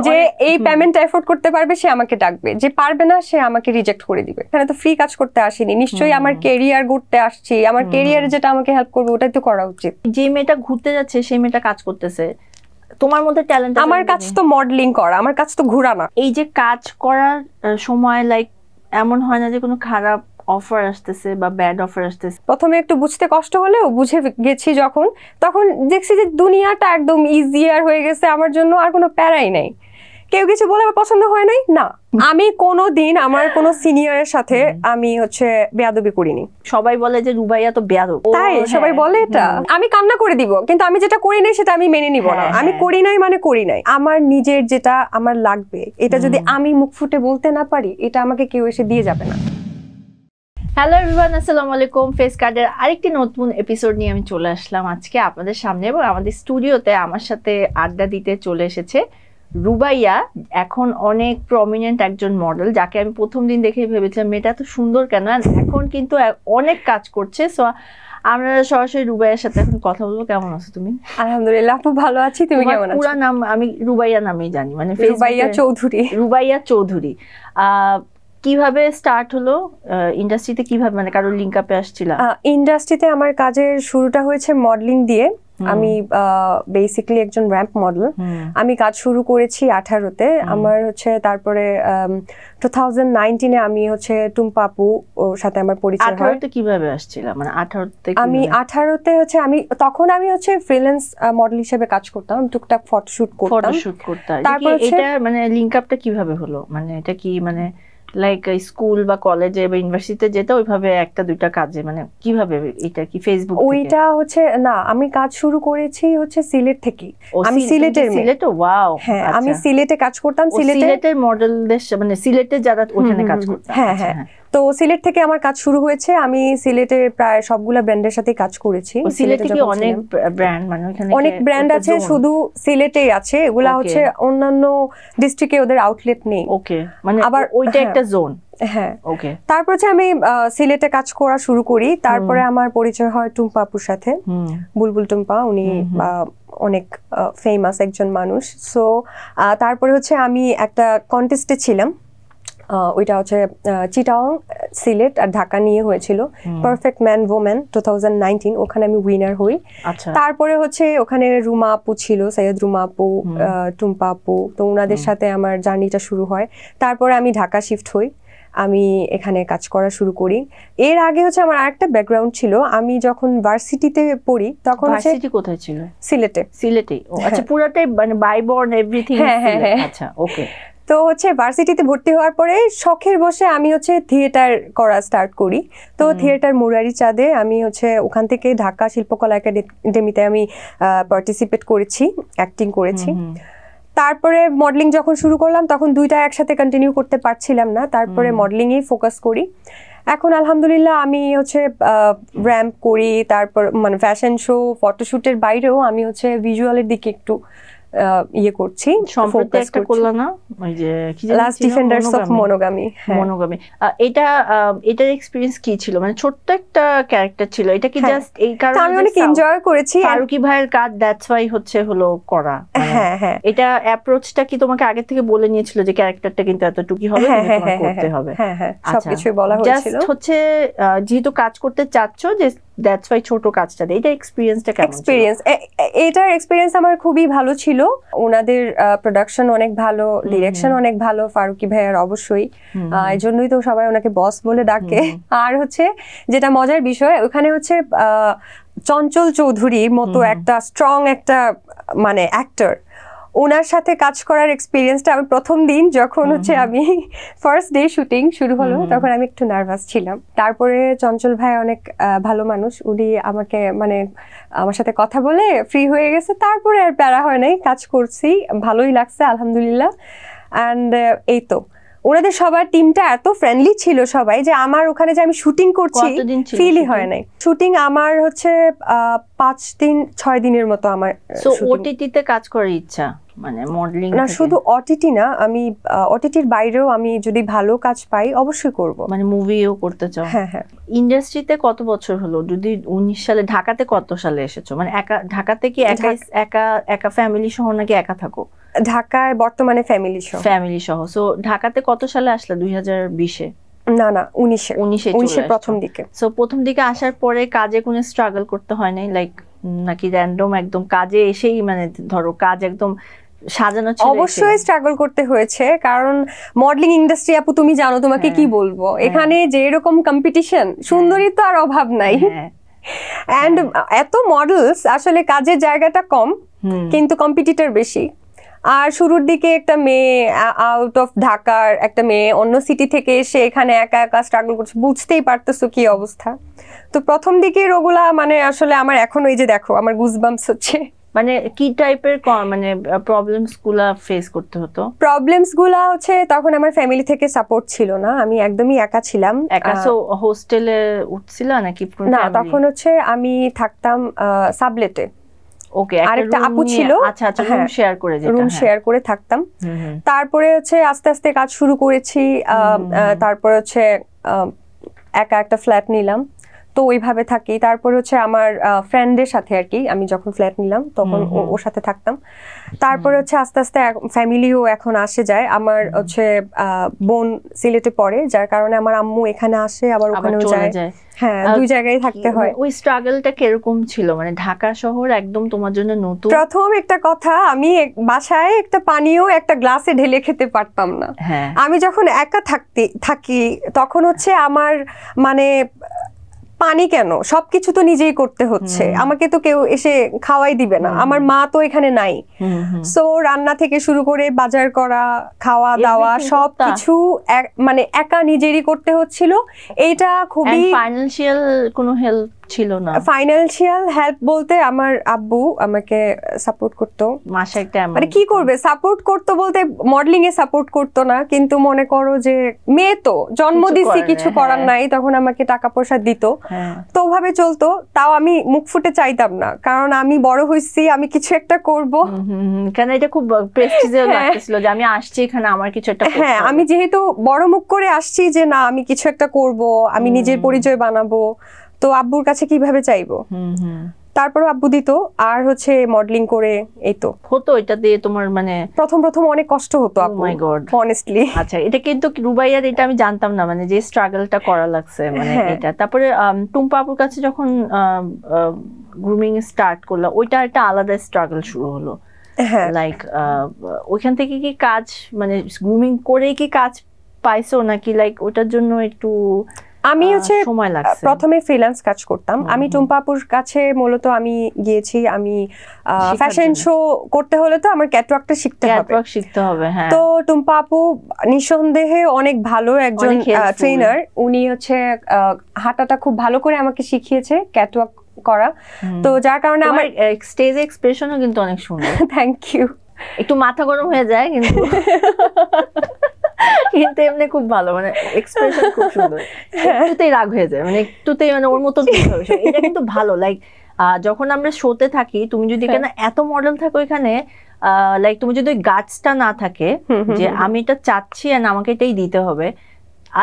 যে এই payment afford করতে পারবে সে আমাকে ডাকবে, যে পারবে না সে আমাকে রিজেক্ট করে দিবে। এখানে তো ফ্রি কাজ করতে আসিনি, নিশ্চয়ই আমার ক্যারিয়ার গড়তে আসছি, আমার ক্যারিয়ারে যেটা আমাকে হেল্প করবে ওটাই তো করা উচিত। যে মেয়েটা ঘুরতে যাচ্ছে সেই মেয়েটা কাজ করতেছে, তোমার মধ্যে ট্যালেন্ট। আমার কাজ তো মডেলিং করা, আমার কাজ তো ঘোরা না। এই যে কাজ করার সময় লাইক এমন হয় না যে কোনো খারাপ অফার আসতেছে বা ব্যাড অফার আসতেছে? প্রথমে একটু বুঝতে কষ্ট হলেও বুঝে গেছি যখন, তখন দেখছি যে দুনিয়াটা একদম ইজিয়ার হয়ে গেছে আমার জন্য, আর কোনো প্যারাই নাই। কেউ কিছু বলে আমার পছন্দ হয় নাই না, আমি কোনোদিন আমার কোনো সিনিয়রের সাথে আমি বেয়াদবি করিনি। সবাই বলে যে রুবাইয়া তো বেয়াদব, তাই সবাই বলে এটা। আমি কান্না করে দিব, কিন্তু আমি যেটা করি নাই সেটা আমি মেনে নিব না। আমি করি নাই মানে করি নাই। আমার নিজের যেটা আমার লাগবে, এটা যদি আমি মুখ ফুটে বলতে না পারি, এটা আমাকে কেউ এসে দিয়ে যাবে না। হ্যালো এভরিওয়ান, আসসালামু আলাইকুম। ফেস কার্ডের আরেকটি নতুন এপিসোড নিয়ে আমি চলে আসলাম আজকে আপনাদের সামনে, এবং আমাদের স্টুডিওতে আমার সাথে আড্ডা দিতে চলে এসেছে রুবাইয়া। এখন অনেক প্রমিনেন্ট একজন মডেল, যাকে আমি প্রথম দিন দেখে ভেবেছিলাম মেয়েটা এত সুন্দর কেন, এখন কিন্তু অনেক কাজ করছে। সো আমরা সরাসরি রুবাইয়ার সাথে এখন কথা বলবো। কেমন আছো তুমি? আলহামদুলিল্লাহ, খুব ভালো আছি। তুমি কেমন আছো? পুরো নাম আমি রুবাইয়া নামেই জানি, মানে রুবাইয়া চৌধুরী। রুবাইয়া চৌধুরী। কিভাবে স্টার্ট হলো ইন্ডাস্ট্রিতে? কিভাবে, মানে কারোর লিংক আপে আসছিলা? ইন্ডাস্ট্রিতে আমার কাজের শুরুটা হয়েছে মডেলিং দিয়ে। আমি বেসিক্যালি একজন র্যাম্প মডেল। আমি কাজ শুরু করেছি 18-তে। আমার তারপরে 2019-এ আমি টুম্পা আপু ওর সাথে আমার পরিচয় হয়। 18-তে কিভাবে আসছিল? মানে 18-তে আমি 18-তে আমি তখন আমি ফ্রিল্যান্স মডেল হিসেবে কাজ করতাম, টুকটাক ফটোশুট করতাম। তারপর এটা মানে লিংক আপটা কিভাবে হলো? মানে এটা কি মানে লাইক স্কুল বা কলেজে বা ইউনিভার্সিটিতে যেটা ওইভাবে একটা দুইটা কাজে, মানে কিভাবে? এটা কি ফেসবুক থেকে? ওইটা না, আমি কাজ শুরু করেছি সিলেট থেকে। আমি সিলেটের মেয়ে। সিলেটে? ওয়াও। হ্যাঁ, আমি সিলেটে কাজ করতাম। সিলেটের মডেলদের মানে সিলেটে যারা ওখানে কাজ করতাম। হ্যাঁ হ্যাঁ, তো সিলেট থেকে আমার কাজ শুরু হয়েছে। আমি সিলেটের প্রায় সবগুলা ব্র্যান্ডের সাথে কাজ করেছি। সিলেটে কি অনেক ব্র্যান্ড, মানে ওখানে অনেক ব্র্যান্ড আছে, শুধু সিলেটেই আছে। এগুলা অন্যান্য ডিস্ট্রিক্টে ওদের আউটলেট নেই। ওকে, মানে আবার ওইটা একটা জোন। হ্যাঁ, ওকে। তারপর আমি সিলেটে কাজ করা শুরু করি। তারপরে আমার পরিচয় হয় টুম্পা আপুর সাথে, বুলবুল টুম্পা। উনি অনেক ফেমাস একজন মানুষ। সো তারপরে আমি একটা কন্টেস্টে ছিলাম, ওইটা চিটাগং, সিলেট আর ঢাকা নিয়ে হয়েছিল। পারফেক্ট ম্যান ওম্যান 2019, ওখানে আমি উইনার হই। তারপরে ওখানে রুমা আপু ছিল, সৈয়দ রুমা আপু, টুম্পা আপু। তো ওনাদের সাথে আমার জার্নিটা শুরু হয়। তারপরে আমি ঢাকা শিফট হই, আমি এখানে কাজ করা শুরু করি। এর আগে আমার আরেকটা ব্যাকগ্রাউন্ড ছিল। আমি যখন ভার্সিটিতে পড়ি তখন ভার্সিটি কোথায় ছিল? সিলেটে। আচ্ছা, পুরোটাই মানে বাই বর্ন এভরিথিং? হ্যাঁ। আচ্ছা, ওকে। তো ভার্সিটিতে ভর্তি হওয়ার পরে শখের বসে আমি থিয়েটার করা স্টার্ট করি। তো থিয়েটার মুরারি চাঁদে আমি ওখান থেকে ঢাকা শিল্পকলা একাডেমিতে আমি পার্টিসিপেট করেছি, অ্যাক্টিং করেছি। তারপরে মডেলিং যখন শুরু করলাম তখন দুইটা একসাথে কন্টিনিউ করতে পারছিলাম না, তারপরে মডেলিংয়েই ফোকাস করি। এখন আলহামদুলিল্লাহ আমি র্যাম্প করি, তারপর মানে ফ্যাশন শো, ফটোশুটের বাইরেও আমি ভিজুয়ালের দিকে একটু ইয়ে করছি। সম্প্রতি একটা করলাম না, ওই যে লাস্ট ডিফেন্ডার্স অফ মনোগামি। এটার এক্সপেরিয়েন্স কি ছিল? মানে ছোট্ট একটা ক্যারেক্টার ছিল, এটা কি জাস্ট এই কারণে? আমি অনেক এনজয় করেছি। ফারুকি ভাইয়ের কাজ, দ্যাটস ওয়াই হলো করা। হ্যাঁ হ্যাঁ, এটা অ্যাপ্রোচটা কি তোমাকে আগে থেকে বলে নিয়েছিল যে ক্যারেক্টারটা কিন্তু এতটুকুই হবে, তোমাকে করতে হবে? হ্যাঁ হ্যাঁ, সবকিছুই বলা হয়েছিল। জাস্ট যেহেতু কাজ করতে চাচ্ছো, যে দ্যাটস ওয়াই ছোট কাজটা। এটা এক্সপেরিয়েন্সটা কেমন? এটার এক্সপেরিয়েন্স আমার খুবই ভালো ছিল। ওনাদের প্রোডাকশন অনেক ভালো, ডিরেকশন অনেক ভালো, ফারুকি ভাইয়ার অবশ্যই। এই জন্যই তো সবাই ওনাকে বস বলে ডাকে। আর যেটা মজার বিষয়, ওখানে চঞ্চল চৌধুরীর মতো একটা স্ট্রং একটা মানে অ্যাক্টর, ওনার সাথে কাজ করার এক্সপিরিয়েন্সটা আমি প্রথম দিন যখন আমি ফার্স্ট ডে শুটিং শুরু হলো তখন আমি একটু নার্ভাস ছিলাম। তারপরে চঞ্চল ভাই অনেক ভালো মানুষ, উনি আমাকে মানে আমার সাথে কথা বলে ফ্রি হয়ে গেছে। তারপরে আর প্যারা হয় নাই, কাজ করছি, ভালোই লাগছে আলহামদুলিল্লাহ। অ্যান্ড এই তো ওনাদের সবার টিমটা এত ফ্রেন্ডলি ছিল সবাই, যে আমার ওখানে যে আমি শুটিং করছি ফিলই হয় নাই। শুটিং আমার 5 দিন 6 দিনের মতো আমার। ওটিটিতে কাজ করার ইচ্ছা? মানে মডেলিং না শুধু ওটিটি না, আমি ওটিটির বাইরেও আমি যদি ভালো কাজ পাই অবশ্যই করব। মানে মুভিও করতে চাও? হ্যাঁ হ্যাঁ। ইন্ডাস্ট্রিতে কত বছর হলো? যদি 19 সালে, ঢাকাতে কত সালে এসেছো? মানে একা ঢাকাতে কি একা ফ্যামিলি সহ নাকি একা থাকো? ঢাকায় বর্তমানে ফ্যামিলি সহ। সো ঢাকাতে কত সালে আসলে? 2020-এ? না না 19-এ প্রথম দিকে। সো প্রথম দিকে আসার পরে কাজে কোনো স্ট্রাগল করতে হয় নাই, লাইক নাকি র্যান্ডম একদম কাজে এসেই, মানে ধরো কাজ একদম সাজানো ছিল? অবশ্যই স্ট্রাগল করতে হয়েছে, কারণ মডেলিং ইন্ডাস্ট্রি আপু তুমি জানো, তোমাকে কি বলবো, এখানে যে এরকম কম্পিটিশন, সুন্দরী তো আর অভাব নাই। এন্ড এত মডেলস, আসলে কাজের জায়গাটা কম কিন্তু কম্পিটিটর বেশি। আর শুরুর দিকে একটা মেয়ে, আউট অফ ঢাকার একটা মেয়ে, অন্য সিটি থেকে এসে এখানে একা একা স্ট্রাগল করছে, বুঝতেই পারতেছো কি অবস্থা। তো প্রথম দিকের ওগুলা মানে আসলে আমার এখন ওই যে দেখো আমার গুজবাম্পস হচ্ছে। মানে কি টাইপের মানে প্রবলেমস গুলা ফেস করতে হতো? প্রবলেমস গুলা হচ্ছে তখন আমার ফ্যামিলি থেকে সাপোর্ট ছিল না, আমি একদমই একা ছিলাম। একা? সো হোস্টেলে উঠছিল নাকি? না, তখন হচ্ছে আমি থাকতাম সাবলেটে। ওকে, আরেকটা আপু ছিল। আচ্ছা আচ্ছা, রুম শেয়ার করে, রুম শেয়ার করে থাকতাম। তারপরে হচ্ছে আস্তে আস্তে কাজ শুরু করেছি, তারপরে হচ্ছে একা একটা ফ্ল্যাট নিলাম, তো ওইভাবে থাকি। তারপর হচ্ছে আমার ফ্রেন্ডের সাথে আর কি, আমি যখন ফ্ল্যাট নিলাম তখন ওর সাথে থাকতাম। তারপরে হচ্ছে আস্তে আস্তে ফ্যামিলিও এখন আসে যায়। আমার হচ্ছে বোন সিলেটে পড়ে, যার কারণে আমার আম্মু এখানে আসে আবার ওখানেও যায়। হ্যাঁ, দুই জায়গায় থাকতে হয়। ওই স্ট্রাগলটা কিরকম ছিল? মানে ঢাকা শহর একদম তোমার জন্য নতুন। প্রথম একটা কথা, আমি বাসায় একটা পানিও একটা গ্লাসে ঢেলে খেতে পারতাম না। আমি যখন একা থাকি তখন হচ্ছে আমার মানে পানি কেন, সবকিছু তো নিজেই করতে হচ্ছে, আমাকে তো কেউ এসে খাওয়াই দিবে না, আমার মা তো এখানে নাই। সো রান্না থেকে শুরু করে বাজার করা, খাওয়া দাওয়া সবকিছু মানে একা নিজেরই করতে হচ্ছিল। এইটা খুবই ফাইনান্সিয়াল কোনো হেল্প ছিল না? ফাইনান্সিয়াল হেল্প বলতে আমার আব্বু আমাকে সাপোর্ট করতো মাসে একটা, মানে কি করবে, সাপোর্ট করতো বলতে মডেলিং এ সাপোর্ট করতো না, কিন্তু মনে করো যে মেয়ে তো জন্ম দিচ্ছি, কিছু করার নাই, তখন আমাকে টাকা পয়সা দিত, তো ওভাবে চলতো। তাও আমি মুখ ফুটে চাইতাম না, কারণ আমি বড় হইছি, আমি কিছু একটা করব। কারণ এটা খুব প্রেস্টিজিয়াস লাগতেছিল যে আমি আসছি এখানে, আমার কিছু একটা। হ্যাঁ, আমি যেহেতু বড় মুখ করে আসছি যে না আমি কিছু একটা করব, আমি নিজের পরিচয় বানাবো, তো আব্বুর কাছে কিভাবে চাইবো। তারপর আব্বু দিত, আর হচ্ছে মডেলিং করে এই তো হতো। এটা দিয়ে তোমার মানে প্রথম অনেক কষ্ট হতো আপু, মাই গড, অনেস্টলি। আচ্ছা, এটা কিন্তু রুবাইয়ার, এটা আমি জানতাম না, মানে যে স্ট্রাগলটা করা লাগছে মানে এটা। তারপরে টুম্পা আপুর কাছে যখন গ্রুমিং স্টার্ট করলো, ওইটা একটা আলাদা স্ট্রাগল শুরু হলো। লাইক ওইখান থেকে কি কাজ, মানে গ্রুমিং করে কি কাজ পাইছো নাকি লাইক ওটার জন্য একটু? আমি হচ্ছে প্রথমে ফ্রিল্যান্স কাজ করতাম। আমি টুম্পা আপুর কাছে মূলত আমি গিয়েছি, আমি ফ্যাশন শো করতে হলে তো আমার ক্যাটওয়াকটা শিখতে হবে। তো টুম্পা আপু নিঃসন্দেহে অনেক ভালো একজন ট্রেনার, উনি হচ্ছে হাঁটাটা খুব ভালো করে আমাকে শিখিয়েছে, ক্যাটওয়াক করা। তো যার কারণে আমার স্টেজ এক্সপ্রেশনও কিন্তু অনেক সুন্দর। Thank you. একটু মাথা গরম হয়ে যায় কিন্তু কিন্তু এমনি খুব ভালো, মানে এক্সপ্রেশন খুব সুন্দর। একটুতেই রাগ হয়ে যায়, মানে একটুতেই মানে ওর মতো এটা কিন্তু ভালো। লাইক যখন আমরা শোতে থাকি, তুমি যদি কেন এত মডেল থাকো এখানে, লাইক তুমি যদি ওই গাটসটা না থাকে যে আমি এটা চাচ্ছি আর আমাকে এটাই দিতে হবে,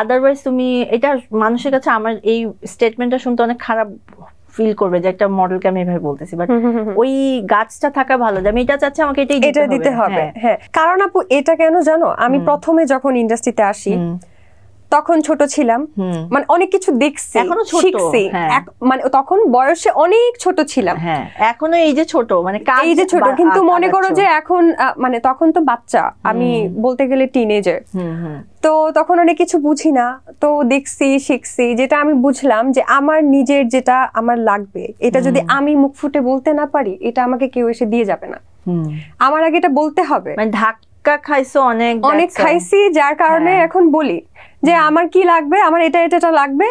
আদারওয়াইজ তুমি এটা মানুষের কাছে, আমার এই স্টেটমেন্টটা শুনতে অনেক খারাপ ফিল করবে যে একটা মডেলকে আমি এভাবে বলতেছি, বাট ওই গাছটা থাকা ভালো যে আমি এটা চাচ্ছি, আমাকে এটাই দিতে হবে। হ্যাঁ, কারণ আপু এটা কেন জানো, আমি প্রথমে যখন ইন্ডাস্ট্রিতে আসি তখন ছোট ছিলাম, মানে অনেক কিছু দেখছি, শিখছি, মানে তখন বয়সে অনেক ছোট ছিলাম। এখনো এই যে ছোট, মানে এই যে ছোট, কিন্তু মনে করো যে এখন মানে তখন তো বাচ্চা, আমি বলতে গেলে টিনেজার, তো তখন অনেক কিছু বুঝি না, তো দেখছি, শিখছি, যেটা আমি বুঝলাম যে আমার নিজের যেটা আমার লাগবে, এটা যদি আমি মুখ ফুটে বলতে না পারি, এটা আমাকে কেউ এসে দিয়ে যাবে না, আমার আগে এটা বলতে হবে। মানে ধাক্কা খাইছো, অনেক খাইছি, যার কারণে এখন বলি যে আমার কি লাগবে, আমার এটা এটা লাগবে,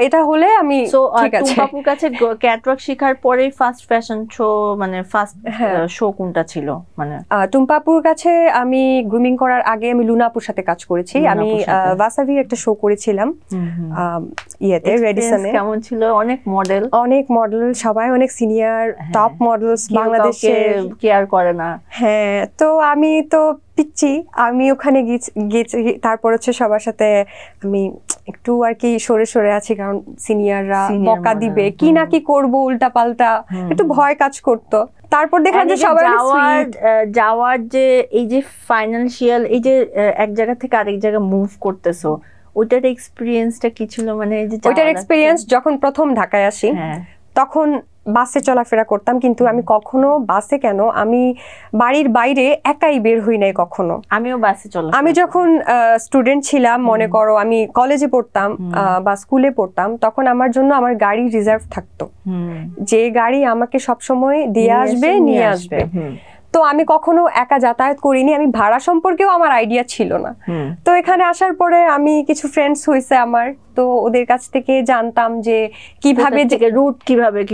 এটা হলে আমি ঠিক আছে। টুম্পাপুর কাছে ক্যাটওয়াক শেখার পরেই ফার্স্ট ফ্যাশন শো মানে ফার্স্ট শো কোনটা ছিল? মানে টুম্পাপুর কাছে আমি গ্রুমিং করার আগে আমি লুনাপুর সাথে কাজ করেছি। আমি ওয়াসাবির একটা শো করেছিলাম ইয়েতে, রেডিসনে। কেমন ছিল? অনেক মডেল, সবাই অনেক সিনিয়র টপ মডেলস, বাংলাদেশে কেয়ার করে না। হ্যাঁ, তো আমি তো পিচ্ছি, আমি ওখানে গেছি। তারপর হচ্ছে সবার সাথে আমি একটু আর কি সরে সরে আছি, কারণ সিনিয়ররা বকা দিবে, কি না কি করবো উল্টা পাল্টা, একটু ভয় কাজ করতো। তারপর দেখলাম যে সবাই যাওয়ার যে এই যে ফাইন্যান্সিয়াল এই যে এক জায়গা থেকে আরেক জায়গা মুভ করতেছো, ওইটার এক্সপেরিয়েন্সটা কি ছিল? মানে ওইটার এক্সপেরিয়েন্স যখন প্রথম ঢাকায় আসি তখন বাসে চলাফেরা করতাম, কিন্তু আমি কখনো বাসে কেন, আমি বাড়ির বাইরে একাই বের হই নাই কখনো। আমিও বাসে চলাফেরা, আমি যখন স্টুডেন্ট ছিলাম, মনে করো আমি কলেজে পড়তাম বা স্কুলে পড়তাম, তখন আমার জন্য আমার গাড়ি রিজার্ভ থাকতো, যে গাড়ি আমাকে সবসময় দিয়ে আসবে নিয়ে আসবে। তো আমি কখনো একা যাতায়াত করিনি, আমি ভাড়া সম্পর্কেও আমার আইডিয়া ছিল না। তো এখানে আসার পরে আমি কিছু ফ্রেন্ডস হয়েছে আমার, তো ওদের কাছ থেকে জানতাম যে কিভাবে রুট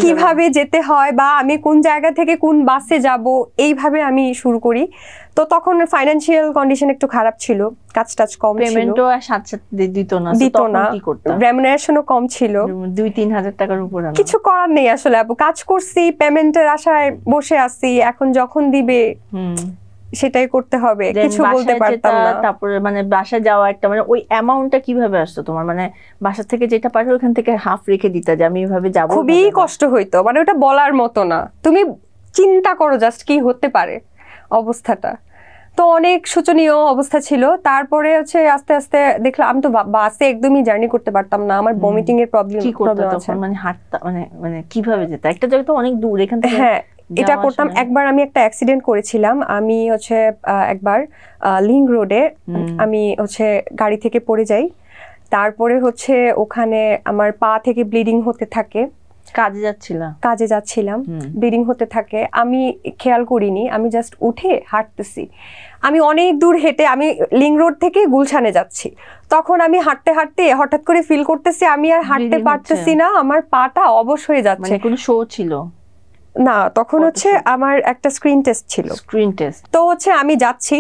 কিভাবে যেতে হয়, বা আমি কোন জায়গা থেকে কোন বাসে যাব, এইভাবে আমি শুরু করি। তো তখন ফাইন্যান্সিয়াল কন্ডিশন একটু খারাপ ছিল, কাজ টাজ কম ছিল, পেমেন্টও সাথে দিত না, রেমুনারেশনও কম ছিল, 2-3 হাজার টাকার উপরে। কিছু করার নেই আসলে আপু, কাজ করছি, পেমেন্টের আশায় বসে আছি, এখন যখন দিবে সেটাই করতে হবে, কিছু বলতে পারতাম না। তারপরে মানে বাসায় যাওয়া একটা মানে ওই অ্যামাউন্টটা কিভাবে আসতো তোমার? মানে বাসা থেকে যেটা পাঠাও ওখান থেকে হাফ রেখে দিতে, যে আমি এইভাবে যাব। খুবই কষ্ট হইতো, মানে ওটা বলার মতো না। তুমি চিন্তা করো জাস্ট কি হতে পারে অবস্থাটা। তো অনেক শোচনীয় অবস্থা ছিল। তারপরে হচ্ছে আস্তে আস্তে দেখলাম আমি তো বাসে একদমই জার্নি করতে পারতাম না, আমার ভমিটিং এর প্রবলেম আছে। মানে হাঁটতা মানে কিভাবে যেত? একটা জায়গা তো অনেক দূর এখান থেকে। হ্যাঁ, এটা করতাম। একবার আমি একটা অ্যাক্সিডেন্ট করেছিলাম। আমি হচ্ছে একবার লিংক রোডে আমি হচ্ছে গাড়ি থেকে পড়ে যাই। তারপরে হচ্ছে ওখানে আমার পা থেকে ব্লিডিং হতে থাকে। কাজে যাচ্ছিলাম, ব্লিডিং হতে থাকে। আমি খেয়াল করিনি, আমি জাস্ট উঠে হাঁটতেছি। আমি অনেক দূর হেঁটে আমি লিংক রোড থেকে গুলশানে যাচ্ছি। তখন আমি হাঁটতে হাঁটতে হঠাৎ করে ফিল করতেছি আমি আর হাঁটতে পারতেছি না, আমার পাটা অবশ হয়ে যাচ্ছে। কোনো শো ছিল না, তখন হচ্ছে আমার একটা স্ক্রিন টেস্ট ছিল। তো হচ্ছে আমি যাচ্ছি,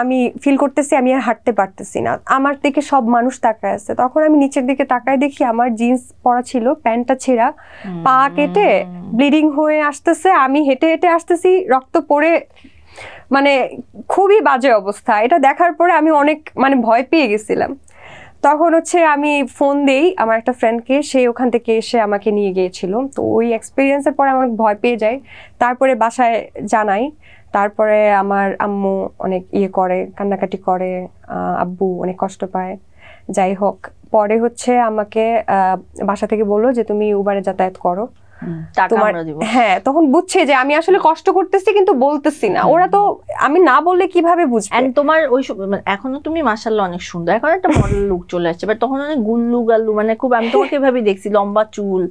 আমি ফিল করতেছি আমি আর হাঁটতে পারতেছি না, আমার দিকে সব মানুষ তাকায় আছে। তখন আমি নিচের দিকে তাকায় দেখি আমার জিন্স পরা ছিল, প্যান্টটা ছেঁড়া, পা কেটে ব্লিডিং হয়ে আসতেছে। আমি হেঁটে হেঁটে আসতেছি, রক্ত পড়ে, মানে খুবই বাজে অবস্থা। এটা দেখার পরে আমি অনেক মানে ভয় পেয়ে গেছিলাম। তখন হচ্ছে আমি ফোন দেই আমার একটা ফ্রেন্ডকে, সে ওখান থেকে এসে আমাকে নিয়ে গিয়েছিল। তো ওই এক্সপিরিয়েন্সের পরে আমার ভয় পেয়ে যায়। তারপরে বাসায় জানাই, তারপরে আমার আম্মু অনেক করে, কান্নাকাটি করে, আব্বু অনেক কষ্ট পায়। যাই হোক, পরে হচ্ছে আমাকে বাসা থেকে বললো যে তুমি উবারে যাতায়াত করো, তোমার। হ্যাঁ, তখন বুঝছে যে আমি আসলে কষ্ট করতেছি কিন্তু বলতেছি না। ওরা তো আমি না বললে কিভাবে বুঝবে? তোমার ওই এখনো তুমি মাশাআল্লাহ অনেক সুন্দর, এখন একটা মডেল লুক চলে আসছে, বাট তখন অনেক গুল্লু গাল্লু, মানে খুব, আমি তোমাকে এভাবে দেখছি, লম্বা চুল,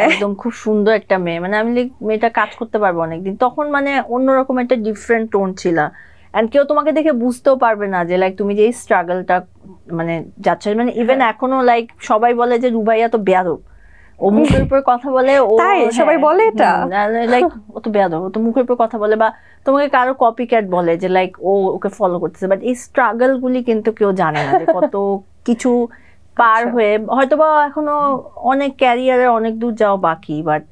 একদম খুব সুন্দর একটা মেয়ে। মানে আমি মেয়েটা কাজ করতে পারবো অনেকদিন। তখন মানে অন্যরকম একটা ডিফারেন্ট টোন ছিল, এন্ড কেউ তোমাকে দেখে বুঝতেও পারবে না যে লাইক তুমি যে স্ট্রাগলটা মানে যাচ্ছ। মানে ইভেন এখনো লাইক সবাই বলে যে রুবাইয়া তো বেয়াদব, ও মুখের উপর কথা বলে, ও সবাই বলে এটা লাইক ও তো বেয়াদব, ও তো মুখের উপর কথা বলে, বা তোমাকে কারো কপি ক্যাট বলে যে লাইক ও ওকে ফলো করতেছে। বাট এই স্ট্রাগল গুলি কিন্তু কেউ জানে না, যে কত কিছু পার হয়ে হয়তোবা এখনো অনেক ক্যারিয়ারে অনেক দূর যাওয়া বাকি। বাট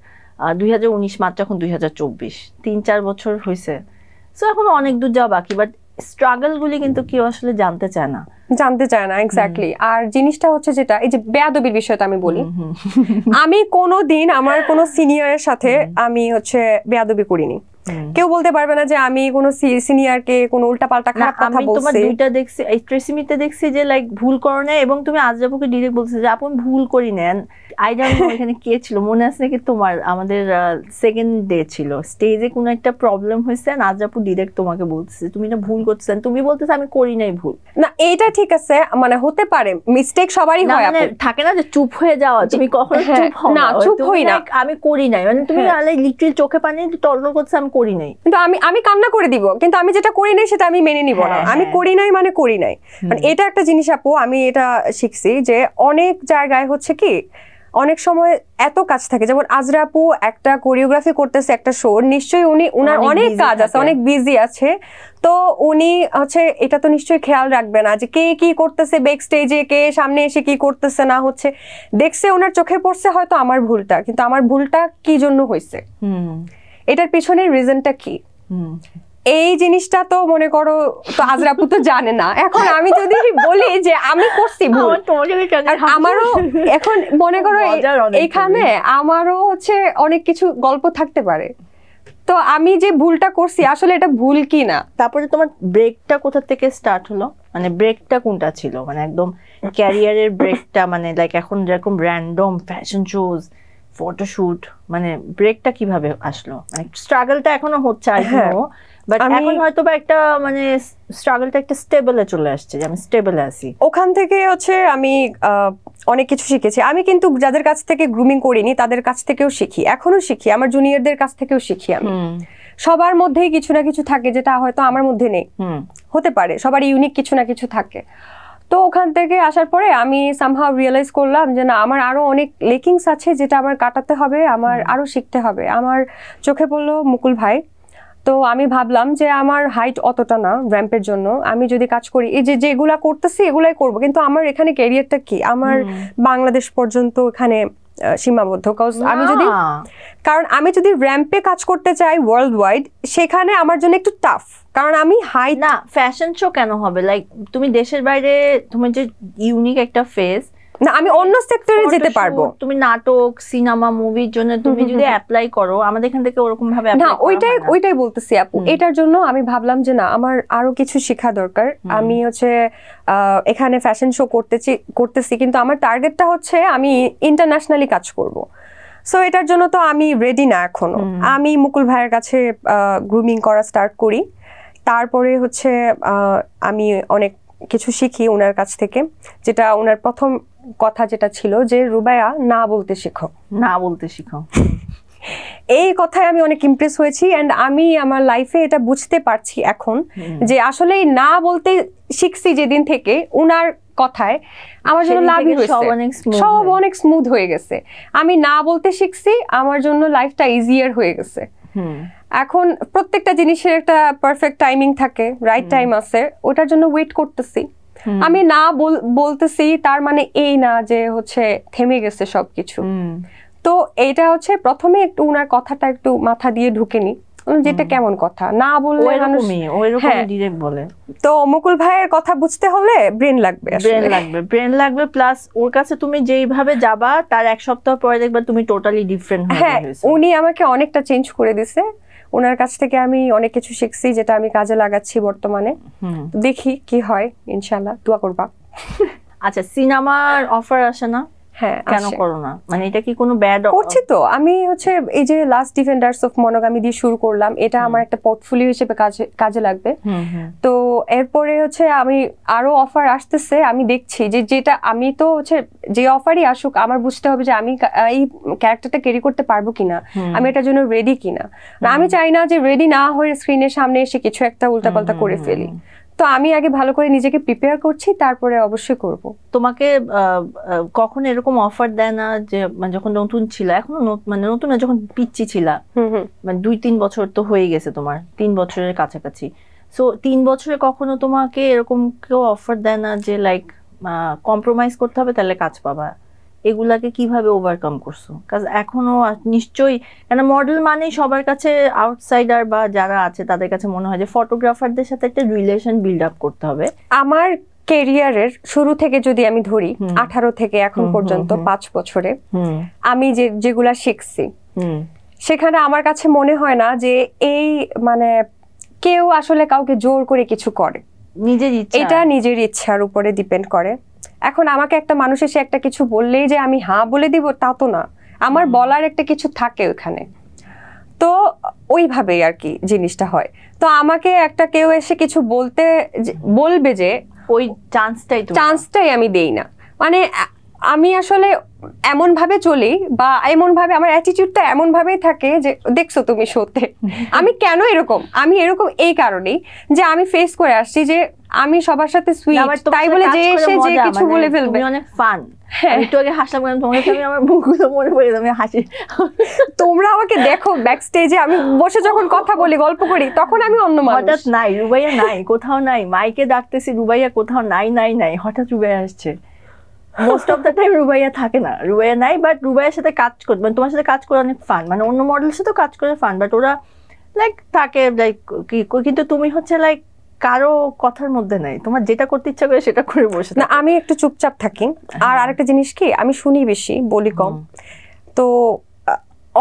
2019 মাত্র এখন 2024, 3-4 বছর হয়েছে, সো এখনো অনেক দূর যাওয়া বাকি। বাট স্ট্রাগল গুলি কিন্তু কেউ আসলে জানতে চায় না। এক্স্যাক্টলি। আর জিনিসটা হচ্ছে যেটা, এই যে বেয়াদবির বিষয়টা আমি বলি, আমি কোনোদিন আমার কোনো সিনিয়রের সাথে আমি হচ্ছে বেয়াদবি করিনি। কেউ বলতে পারবে না যে আমি কোনো সিনিয়রকে কোনো উল্টাপাল্টা খারাপ কথা বলছি। আমি তোমার দুইটা দেখছি, এই ট্রেসিমিতে দেখছি যে লাইক ভুল করো না, এবং তুমি আজরাপুকে ডিরেক্ট বলছো যে আপনি ভুল করি নেন। আই ডোন্ট নো এখানে কে ছিল, মনে আছে নাকি তোমার? আমাদের সেকেন্ড ডে ছিল, স্টেজে কোনো একটা প্রবলেম হয়েছে, আজরাপু ডিরেক্ট তোমাকে বলতেছে তুমি না ভুল করতেছেন, তুমি বলতেছো আমি করি নাই ভুল। না, এইটা ঠিক আছে, মানে হতে পারে, মিস্টেক সবারই হয়। মানে থাকে না যে চুপ হয়ে যাওয়া, তুমি কখনো চুপ হও না? চুপ হই না, আমি করি নাই, মানে তুমি লিটারালি চোখে পানি টলটল করছো আমি করি নাই, কিন্তু আমি কান্না করে দিব, কিন্তু আমি যেটা করি নাই সেটা আমি মেনে নিব না। আমি করি নাই মানে করি নাই, মানে এটা একটা জিনিস আপু। আমি এটা শিখছি যে অনেক জায়গায় হচ্ছে কি অনেক সময় এত কাজ থাকে, যেমন আজরা আপু একটা কোরিওগ্রাফি করতেছে একটা শো, নিশ্চয়ই উনার অনেক কাজ আছে, অনেক বিজি আছে, তো উনি হচ্ছে এটা তো নিশ্চয়ই খেয়াল রাখবে না যে কে কি করতেছে ব্যাক স্টেজে, কে সামনে এসে কি করতেছে না হচ্ছে, দেখছে ওনার চোখে পড়ছে হয়তো আমার ভুলটা, কিন্তু আমার ভুলটা কি জন্য হয়েছে, এটার পিছনে রিজনটা কি, এই জিনিসটা তো মনে করো তো আজরা আপু তো জানে না। এখন আমি যদি বলি যে আমি করছি ভুল, আমারও এখন মনে করো এখানে আমারও হচ্ছে অনেক কিছু গল্প থাকতে পারে, তো আমি যে ভুলটা করছি আসলে এটা ভুল কি না। তারপরে তোমার ব্রেকটা কোথা থেকে স্টার্ট হলো, মানে ব্রেকটা কোনটা ছিল, মানে একদম ক্যারিয়ারের ব্রেকটা, মানে লাইক এখন যেরকম র্যান্ডম ফ্যাশন শোজ ফটোশুট, মানে ব্রেকটা কিভাবে আসলো, মানে স্ট্রাগলটা এখনো হচ্ছে আই নো, বাট এখন হয়তো বা একটা মানে স্ট্রাগলটা একটা স্টেবলে চলে আসছে, যে আমি স্টেবলে আছি। ওখান থেকে হচ্ছে আমি অনেক কিছু শিখেছি। আমি কিন্তু যাদের কাছ থেকে গ্রুমিং করিনি তাদের কাছ থেকেও শিখি, এখনো শিখি, আমার জুনিয়রদের কাছ থেকেও শিখি। আমি সবার মধ্যেই কিছু না কিছু থাকে যেটা হয়তো আমার মধ্যে নেই, হতে পারে সবার ইউনিক কিছু না কিছু থাকে। তো ওখান থেকে আসার পরে আমি সামহাউ রিয়েলাইজ করলাম যে না, আমার আরো অনেক লেকিংস আছে যেটা আমার কাটাতে হবে, আমার আরো শিখতে হবে। আমার চোখে পড়লো মুকুল ভাই, তো আমি ভাবলাম যে আমার হাইট অতটা না র্যাম্পের জন্য, আমি যদি কাজ করি এই যে যেগুলা করতেছি এগুলাই করব, কিন্তু আমার এখানে ক্যারিয়ারটা কি, আমার বাংলাদেশ পর্যন্ত এখানে সীমাবদ্ধ। কারণ আমি যদি র্যাম্পে কাজ করতে চাই ওয়ার্ল্ড ওয়াইড, সেখানে আমার জন্য একটু টাফ, কারণ আমি হাইট না। ফ্যাশন শো কেন হবে, লাইক তুমি দেশের বাইরে তোমার যে ইউনিক একটা ফেস, না আমি অন্য সেক্টরে যেতে পারবো। তুমি নাটক সিনেমা মুভির জন্য তুমি যদি অ্যাপ্লাই করো, আমাদের এখান থেকে ওরকম ভাবে না, ওইটাই বলতেছি আপু। এটার জন্য আমি ভাবলাম যে না, আমার আরো কিছু শেখা দরকার। আমি হচ্ছে এখানে ফ্যাশন শো করতেছি, কিন্তু আমার টার্গেটটা হচ্ছে আমি ইন্টারন্যাশনালি কাজ করব। সো এটার জন্য তো আমি রেডি না এখনো। আমি মুকুল ভাইয়ের কাছে গ্রুমিং করা স্টার্ট করি, তারপরে হচ্ছে আমি অনেক কিছু শিখি ওনার কাছ থেকে। যেটা ওনার প্রথম কথা যেটা ছিল যে রুবাইয়া না বলতে শেখো, না বলতে শেখো, এই কথায় আমি অনেক ইমপ্রেস হয়েছি। এন্ড আমি আমার লাইফে এটা বুঝতে পারছি এখন যে আসলে না বলতে শিখছি যেদিন থেকে ওনার কথায়, আমার জন্য লাভই হয়েছে, সব অনেক স্মুথ হয়ে গেছে। আমি না বলতে শিখছি, আমার জন্য লাইফটা ইজিয়ার হয়ে গেছে। এখন প্রত্যেকটা জিনিসের একটা পারফেক্ট টাইমিং থাকে, রাইট টাইম আছে, ওটার জন্য ওয়েট করতেছি। আমি না বলতেছি তার মানে এই না যে হচ্ছে থেমে গেছে সবকিছু। তো এইটা হচ্ছে প্রথমে একটু উনার কথাটা একটু মাথা দিয়ে ঢুকেনি, যেটা কেমন কথা না বললে মানুষ ডিরেক্ট বলে। তো মুকুল ভাইয়ের কথা বুঝতে হলে ব্রেন লাগবে প্লাস ওর কাছে তুমি যেইভাবে যাবা তার এক সপ্তাহ পরে দেখবা তুমি টোটালি ডিফারেন্ট হয়ে গেছো। উনি আমাকে অনেকটা চেঞ্জ করে দিছে, ওনার কাছ থেকে আমি অনেক কিছু শিখছি যেটা আমি কাজে লাগাচ্ছি বর্তমানে। দেখি কি হয়, ইনশাআল্লাহ দোয়া করবা। আচ্ছা, সিনেমার অফার আসে না? হ্যাঁ, কেন করো না? মানে এটা কি কোনো ব্যাড? করছি তো আমি হচ্ছে এই যে লাস্ট ডিফেন্ডার্স অফ মনোগামি দিয়ে শুরু করলাম, এটা আমার একটা পোর্টফোলিও হিসেবে কাজে লাগবে। তো এরপরে হচ্ছে আমি আরো অফার আসতেছে, আমি দেখছি যে যেটা আমি তো হচ্ছে যে অফারই আসুক আমার বুঝতে হবে যে আমি এই ক্যারেক্টারটা ক্যারি করতে পারবো কিনা, আমি এটার জন্য রেডি কিনা। আমি চাই না যে রেডি না হয়ে স্ক্রিনের সামনে এসে কিছু একটা উল্টাপাল্টা করে ফেলি। তো আমি আগে ভালো করে নিজেকে প্রিপেয়ার করছি, তারপরে অবশ্যই করব। তোমাকে কখন এরকম অফার দেয় না যে মানে যখন নতুন ছিল, এখনো মানে নতুন না, যখন পিচ্চি ছিলা, মানে 2-3 বছর তো হয়ে গেছে তোমার, 3 বছরের কাছাকাছি, সো 3 বছরে কখনো তোমাকে এরকম কেউ অফার দেয় না যে লাইক কম্প্রোমাইজ করতে হবে তাহলে কাজ পাবা? এগুলাকে কিভাবে ওভারকাম করছো? কারণ এখনো নিশ্চয়ই, কেন মডেল মানে সবার কাছে আউটসাইডার বা যারা আছে তাদের কাছে মনে হয় যে ফটোগ্রাফারদের সাথে একটা রিলেশন বিল্ড আপ করতে হবে। আমার ক্যারিয়ারের শুরু থেকে যদি আমি ধরি 18 থেকে এখন পর্যন্ত 5 বছরে আমি যেগুলা শিখছি, সেখানে আমার কাছে মনে হয় না যে এই মানে কেউ আসলে কাউকে জোর করে কিছু করে, এটা নিজের ইচ্ছার উপরে ডিপেন্ড করে। এখন আমাকে একটা মানুষ এসে একটা কিছু বললেই যে আমি হ্যাঁ বলে দিব তা তো না, আমার বলার একটা কিছু থাকে ওখানে, তো ওইভাবেই আর কি জিনিসটা হয়। তো আমাকে একটা কেউ এসে কিছু বলবে যে ওই চান্সটাই আমি দেই না। মানে আমি আসলে এমন ভাবে চলি বা এমন ভাবে আমার অ্যাটিটিউডটা এমন ভাবেই থাকে যে দেখছো তুমি শোতে আমি কেন এরকম, আমি এরকম এই কারণেই যে আমি ফেস করে আসছি যে আমি সবার সাথে সুইট, তাই বলে যে এসে যে কিছু বলে ফেলবে। তুমি অনেক ফান, একটু আগে হাসলাম কারণ তোমার কাছে আমার মুখগুলো মনে পড়ে আমি হাসি। তোমরা আমাকে দেখো ব্যাক স্টেজে আমি বসে যখন কথা বলি গল্প করি তখন আমি অন্য মানুষ। হঠাৎ নাই রুবাইয়া নাই, কোথাও নাই, মাইকে ডাকতেছি রুবাইয়া কোথাও নাই নাই নাই, হঠাৎ রুবাইয়া আসছে। Most of the time Rubaiya থাকে না, রুবাইয়া নাই, বাট রুবাইয়ার সাথে কাজ করতে মানে তোমার সাথে কাজ করে অনেক ফান, মানে অন্য মডেলের সাথেও কাজ করে ফান, বাট ওরা লাইক থাকে লাইক কিন্তু তুমি হচ্ছে লাইক কারো কথার মধ্যে নাই, তোমার যেটা করতে ইচ্ছা করে সেটা করে বসে না। আমি একটু চুপচাপ থাকি, আর আরেকটা জিনিস কি আমি শুনি বেশি বলি কম, তো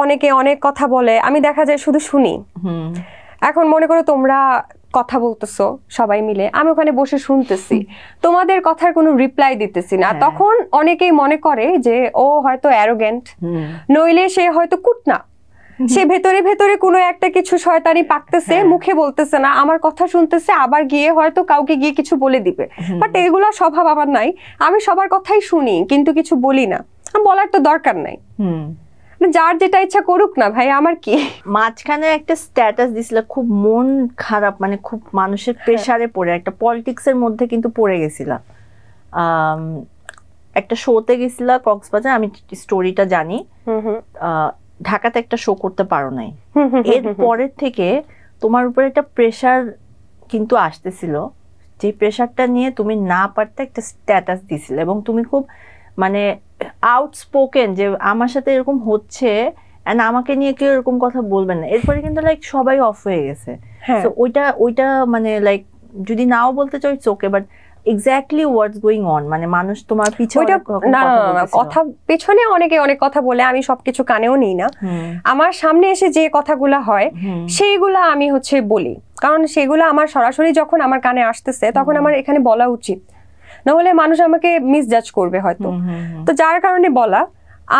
অনেকে অনেক কথা বলে আমি দেখা যায় শুধু শুনি। এখন মনে করো তোমরা কথা বলতেছো সবাই মিলে, আমি ওখানে বসে শুনতেছি, তোমাদের কথার কোনো রিপ্লাই দিতেছি না, তখন অনেকেই মনে করে যে ও হয়তো অ্যারোগেন্ট, নইলে সে হয়তো কুটনা, সে ভেতরে ভেতরে কোনো একটা কিছু শয়তানি পাকতেছে, মুখে বলতেছে না, আমার কথা শুনতেছে, আবার গিয়ে হয়তো কাউকে গিয়ে কিছু বলে দিবে। বাট এগুলা স্বভাব আমার নাই, আমি সবার কথাই শুনি কিন্তু কিছু বলি না, বলার তো দরকার নাই, যার যেটা ইচ্ছা করুক না ভাই, আমার কি। মাঝখানে একটা স্ট্যাটাস দিছিল, খুব মন খারাপ, মানে খুব মানুষের প্রেসারে পড়ে একটা পলিটিক্সের মধ্যে কিন্তু পড়ে গেছিল, একটা শোতে গেছিলা কক্সবাজার, আমি স্টোরিটা জানি, ঢাকাতে একটা শো করতে পারো নাই, এর পরের থেকে তোমার উপরে একটা প্রেসার কিন্তু আসতেছিল, যে প্রেসারটা নিয়ে তুমি না পারতে একটা স্ট্যাটাস দিছিল, এবং তুমি খুব মানে আউটস্পোকেন যে আমার সাথে এরকম হচ্ছে এন্ড আমাকে নিয়ে কেউ এরকম কথা বলবেন না। এরপরে কিন্তু লাইক সবাই অফ হয়ে গেছে, তো ওইটা মানে লাইক যদি নাও বলতে চাই চোখে, but exactly what's going on, মানে মানুষ তোমার পিছনে কথা পেছনে অনেকে অনেক কথা বলে, আমি সবকিছু কানেও নিই না, আমার সামনে এসে যে কথাগুলো হয় সেইগুলা আমি হচ্ছে বলি, কারণ সেগুলো আমার সরাসরি যখন আমার কানে আসতেছে তখন আমার এখানে বলা উচিত, না হলে মানুষ আমাকে মিসজাজ করবে হয়তো, তো যার কারণে বলা।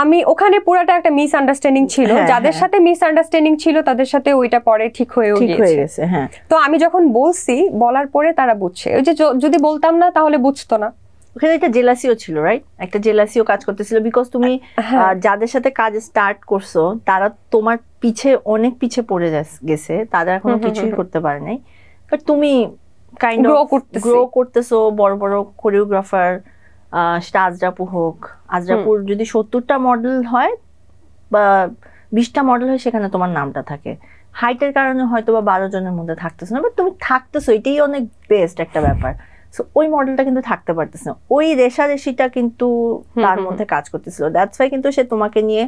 আমি ওখানে পুরাটা একটা মিস আন্ডারস্ট্যান্ডিং ছিল, যাদের সাথে মিস আন্ডারস্ট্যান্ডিং ছিল তাদের সাথে ওইটা পরে ঠিক হয়ে গেছে। তো আমি যখন বলছি, বলার পরে তারা বুঝছে, ওই যে যদি বলতাম না তাহলে বুঝতো না। ওখানে একটা জেলাসিও ছিল, রাইট? একটা জেলাসিও কাজ করতেছিল, বিকজ তুমি যাদের সাথে কাজ স্টার্ট করছো তারা তোমার পিছে অনেক পিছে পড়ে গেছে, তারা এখনো কিছুই করতে পারে নাই, বাট তুমি কাইন্ড অফ গ্রো করতেছো, বড় বড় কোরিওগ্রাফার, সেটা আজরাপু হোক, আজরাপুর যদি 70টা মডেল হয় বা 20টা মডেল হয় সেখানে তোমার নামটা থাকে, হাইটের কারণে হয়তো বা 12 জনের মধ্যে থাকতেছো না, বাট তুমি থাকতেছো, এটাই অনেক বেস্ট একটা ব্যাপার। সো ওই মডেলটা কিন্তু থাকতে পারতেছে না, ওই রেশারেশিটা কিন্তু তার মধ্যে কাজ করতেছিল, দ্যাটস ওয়াই কিন্তু সে তোমাকে নিয়ে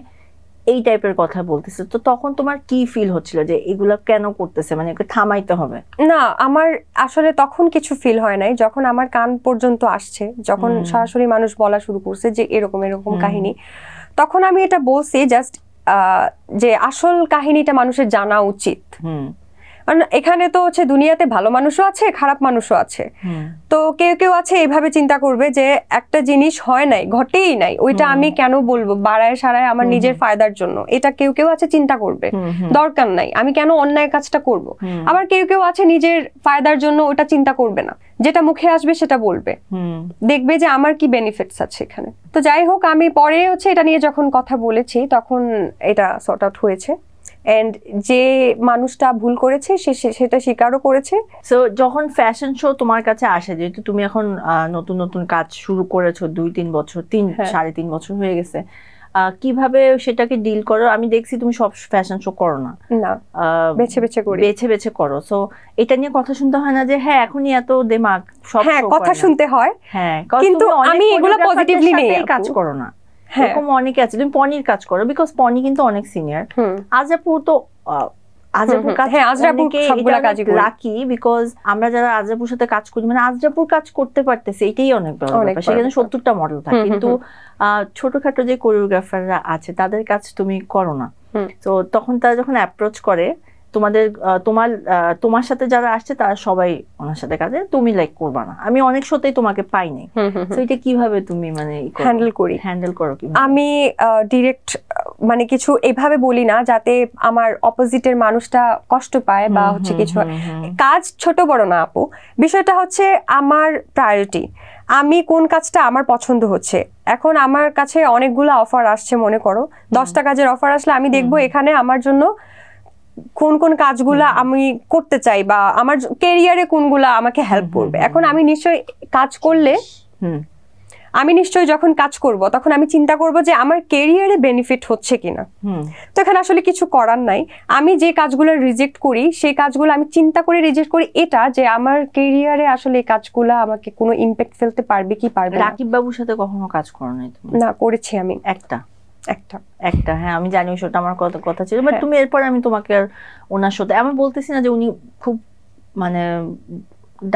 এই টাইপের কথা বলতেছে। তো তখন তোমার কি ফিল হচ্ছিল যে এগুলো কেন করতেছে, মানে ওকে থামাইতে হবে? না, আমার আসলে তখন কিছু ফিল হয় নাই, যখন আমার কান পর্যন্ত আসছে, যখন সরাসরি মানুষ বলা শুরু করছে যে এরকম এরকম কাহিনী, তখন আমি এটা বলছি জাস্ট যে আসল কাহিনীটা মানুষের জানা উচিত, কারণ এখানে তো হচ্ছে দুনিয়াতে ভালো মানুষও আছে, খারাপ মানুষও আছে, তো কেউ কেউ আছে এইভাবে চিন্তা করবে যে একটা জিনিস হয় নাই, ঘটেই নাই, ওইটা আমি কেন বলবো বাড়ায় সারায় আমার নিজের ফায়দার জন্য, এটা কেউ কেউ আছে চিন্তা করবে, দরকার নাই, আমি কেন অন্যায় কাজটা করব। আবার কেউ কেউ আছে নিজের ফায়দার জন্য ওটা চিন্তা করবে না, যেটা মুখে আসবে সেটা বলবে, দেখবে যে আমার কি বেনিফিটস আছে এখানে। তো যাই হোক, আমি পরে হচ্ছে এটা নিয়ে যখন কথা বলেছি তখন এটা সর্ট আউট হয়েছে, এন্ড যে মানুষটা ভুল করেছে সেটা স্বীকারও করেছে। সো যখন ফ্যাশন শো তোমার কাছে আসে, যেহেতু তুমি এখন নতুন নতুন কাজ শুরু করেছো, 2-3 বছর, 3-3.5 বছর হয়ে গেছে, কিভাবে সেটাকে ডিল করো? আমি দেখছি তুমি সব ফ্যাশন শো করো না, বেছে বেছে করো, সো এটা নিয়ে কথা শুনতে হয় না যে হ্যাঁ এখনই এত দেমাগ সব? হ্যাঁ, কথা শুনতে হয়, হ্যাঁ, কিন্তু আমি এগুলো পজিটিভলি নিয়ে কাজ করো না, এরকম অনেকে আছে। তুমি পনির কাজ করো, বিকজ পনি কিন্তু অনেক সিনিয়র, আজরাপুর তো লাকি, বিকজ আমরা যারা আজরাপুর সাথে কাজ করি, মানে আজরাপুর কাজ করতে পারতেছে, এটাই অনেক বড় ব্যাপার। সেখানে 70টা মডেল থাকে, কিন্তু ছোটখাটো যে কোরিওগ্রাফাররা আছে তাদের কাজ তুমি করো না। তো তখন তারা যখন অ্যাপ্রোচ করে তোমার সাথে যারা আসছে তারা সবাই ওনার সাথে কাজে, তুমি লাইক করবা না, আমি অনেক সত্যি তোমাকে পাই নাই, তো এটা কিভাবে তুমি মানে হ্যান্ডেল করো? আমি ডিরেক্ট মানে কিছু এভাবে বলি না যাতে আমার অপোজিটের মানুষটা কষ্ট পায় বা হচ্ছে কিছু, কাজ ছোট বড় না আপু, বিষয়টা হচ্ছে আমার প্রায়োরিটি, আমি কোন কাজটা আমার পছন্দ হচ্ছে। এখন আমার কাছে অনেকগুলো অফার আসছে, মনে করো 10টা কাজের অফার আসলে আমি দেখবো এখানে আমার জন্য কোন কোন কাজগুলা আমি করতে চাই বা আমার ক্যারিয়ারে কোনগুলা আমাকে হেল্প করবে। এখন আমি নিশ্চয়ই কাজ করলে আমি নিশ্চয়ই যখন কাজ করব তখন আমি চিন্তা করব যে আমার ক্যারিয়ারে বেনিফিট হচ্ছে কিনা। তো এখানে আসলে কিছু করার নাই, আমি যে কাজগুলো রিজেক্ট করি সেই কাজগুলো আমি চিন্তা করে রিজেক্ট করি, এটা যে আমার ক্যারিয়ারে আসলে এই কাজগুলো আমাকে কোনো ইমপ্যাক্ট ফেলতে পারবে কি পারবে না। রাকিব বাবুর সাথে কখনো কাজ করো নাই তুমি? না, করেছি আমি একটা। হ্যাঁ আমি জানি ওটা আমার কথা ছিল, বাট তুমি এরপর আমি তোমাকে আর ওনার সাথে আমি বলতেছি না যে উনি খুব মানে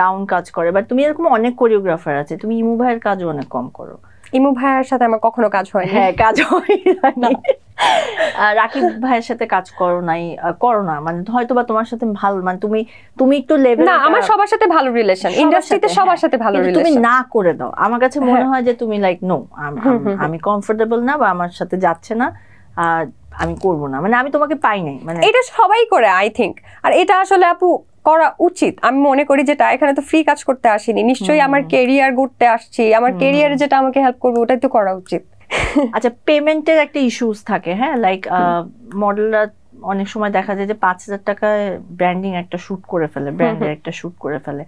ডাউন কাজ করে, বাট তুমি এরকম অনেক কোরিওগ্রাফার আছে, তুমি ইমু ভাইয়ের কাজও অনেক কম করো। ইমু ভাইয়ের সাথে আমার কখনো কাজ হয়নি। হ্যাঁ, কাজ হয় না। রাকিব ভাইয়ের সাথে কাজ করো নাই, করো না, মানে হয়তো বা তোমার সাথে ভালো, মানে তুমি একটু লেভেল না, আমার সবার সাথে ভালো রিলেশন, ইন্ডাস্ট্রিতে সবার সাথে ভালো রিলেশন। তুমি না করে দাও, আমার কাছে মনে হয় যে তুমি লাইক নো, আমি কমফোর্টেবল না বা আমার সাথে যাচ্ছে না, আমি করব না, মানে আমি তোমাকে পাই নাই, মানে এটা সবাই করে আই থিংক। আর এটা আসলে আপু করা উচিত আমি মনে করি, যেটা এখানে তো ফ্রি কাজ করতে আসিনি, নিশ্চয়ই আমার ক্যারিয়ার গড়তে আসছি, আমার ক্যারিয়ারে যেটা আমাকে হেল্প করবে ওটাই তো করা উচিত। আচ্ছা, পেমেন্টের একটা ইস্যুস থাকে, হ্যাঁ, লাইক মডেলরা অনেক সময় দেখা যায় যে 5,000 টাকায় ব্র্যান্ডিং একটা শুট করে ফেলে, ব্র্যান্ডের একটা শুট করে ফেলে।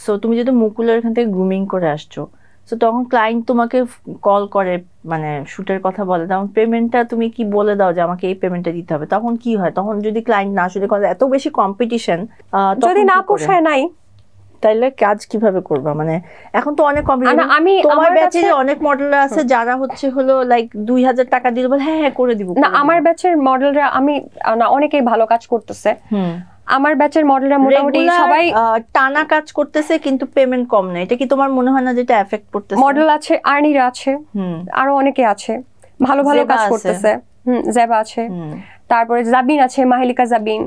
সো তুমি যদি মুকুলের এখান থেকে গ্রুমিং করে আসছো, সো তখন ক্লায়েন্ট তোমাকে কল করে, মানে শুটের কথা বলে, তখন পেমেন্টটা তুমি কি বলে দাও যে আমাকে এই পেমেন্টটা দিতে হবে, তখন কি হয়? তখন যদি ক্লায়েন্ট না শুনে, এত বেশি কম্পিটিশন, যদি না পোষায় নাই তাইলে কাজ কিভাবে করবা? মানে এখন তো অনেক কম্পিটিশন, আমি তোমার ব্যাচে অনেক মডেল আছে যারা হলো লাইক 2,000 টাকা দিলে বলে হ্যাঁ হ্যাঁ করে দিব না। আমার ব্যাচের মডেলরা আমি না অনেকেই ভালো কাজ করতেছে, আমার ব্যাচের মডেলরা মোটামুটি সবাই টানা কাজ করতেছে কিন্তু পেমেন্ট কম না। এটা কি তোমার মনে হয় না যেটা এফেক্ট করতেছে? মডেল আছে, আর্নিরা আছে, আরো অনেকে আছে ভালো ভালো কাজ করতেছে। জেবা আছে, তারপরে জাবিন আছে, মাহিলিকা জাবিন,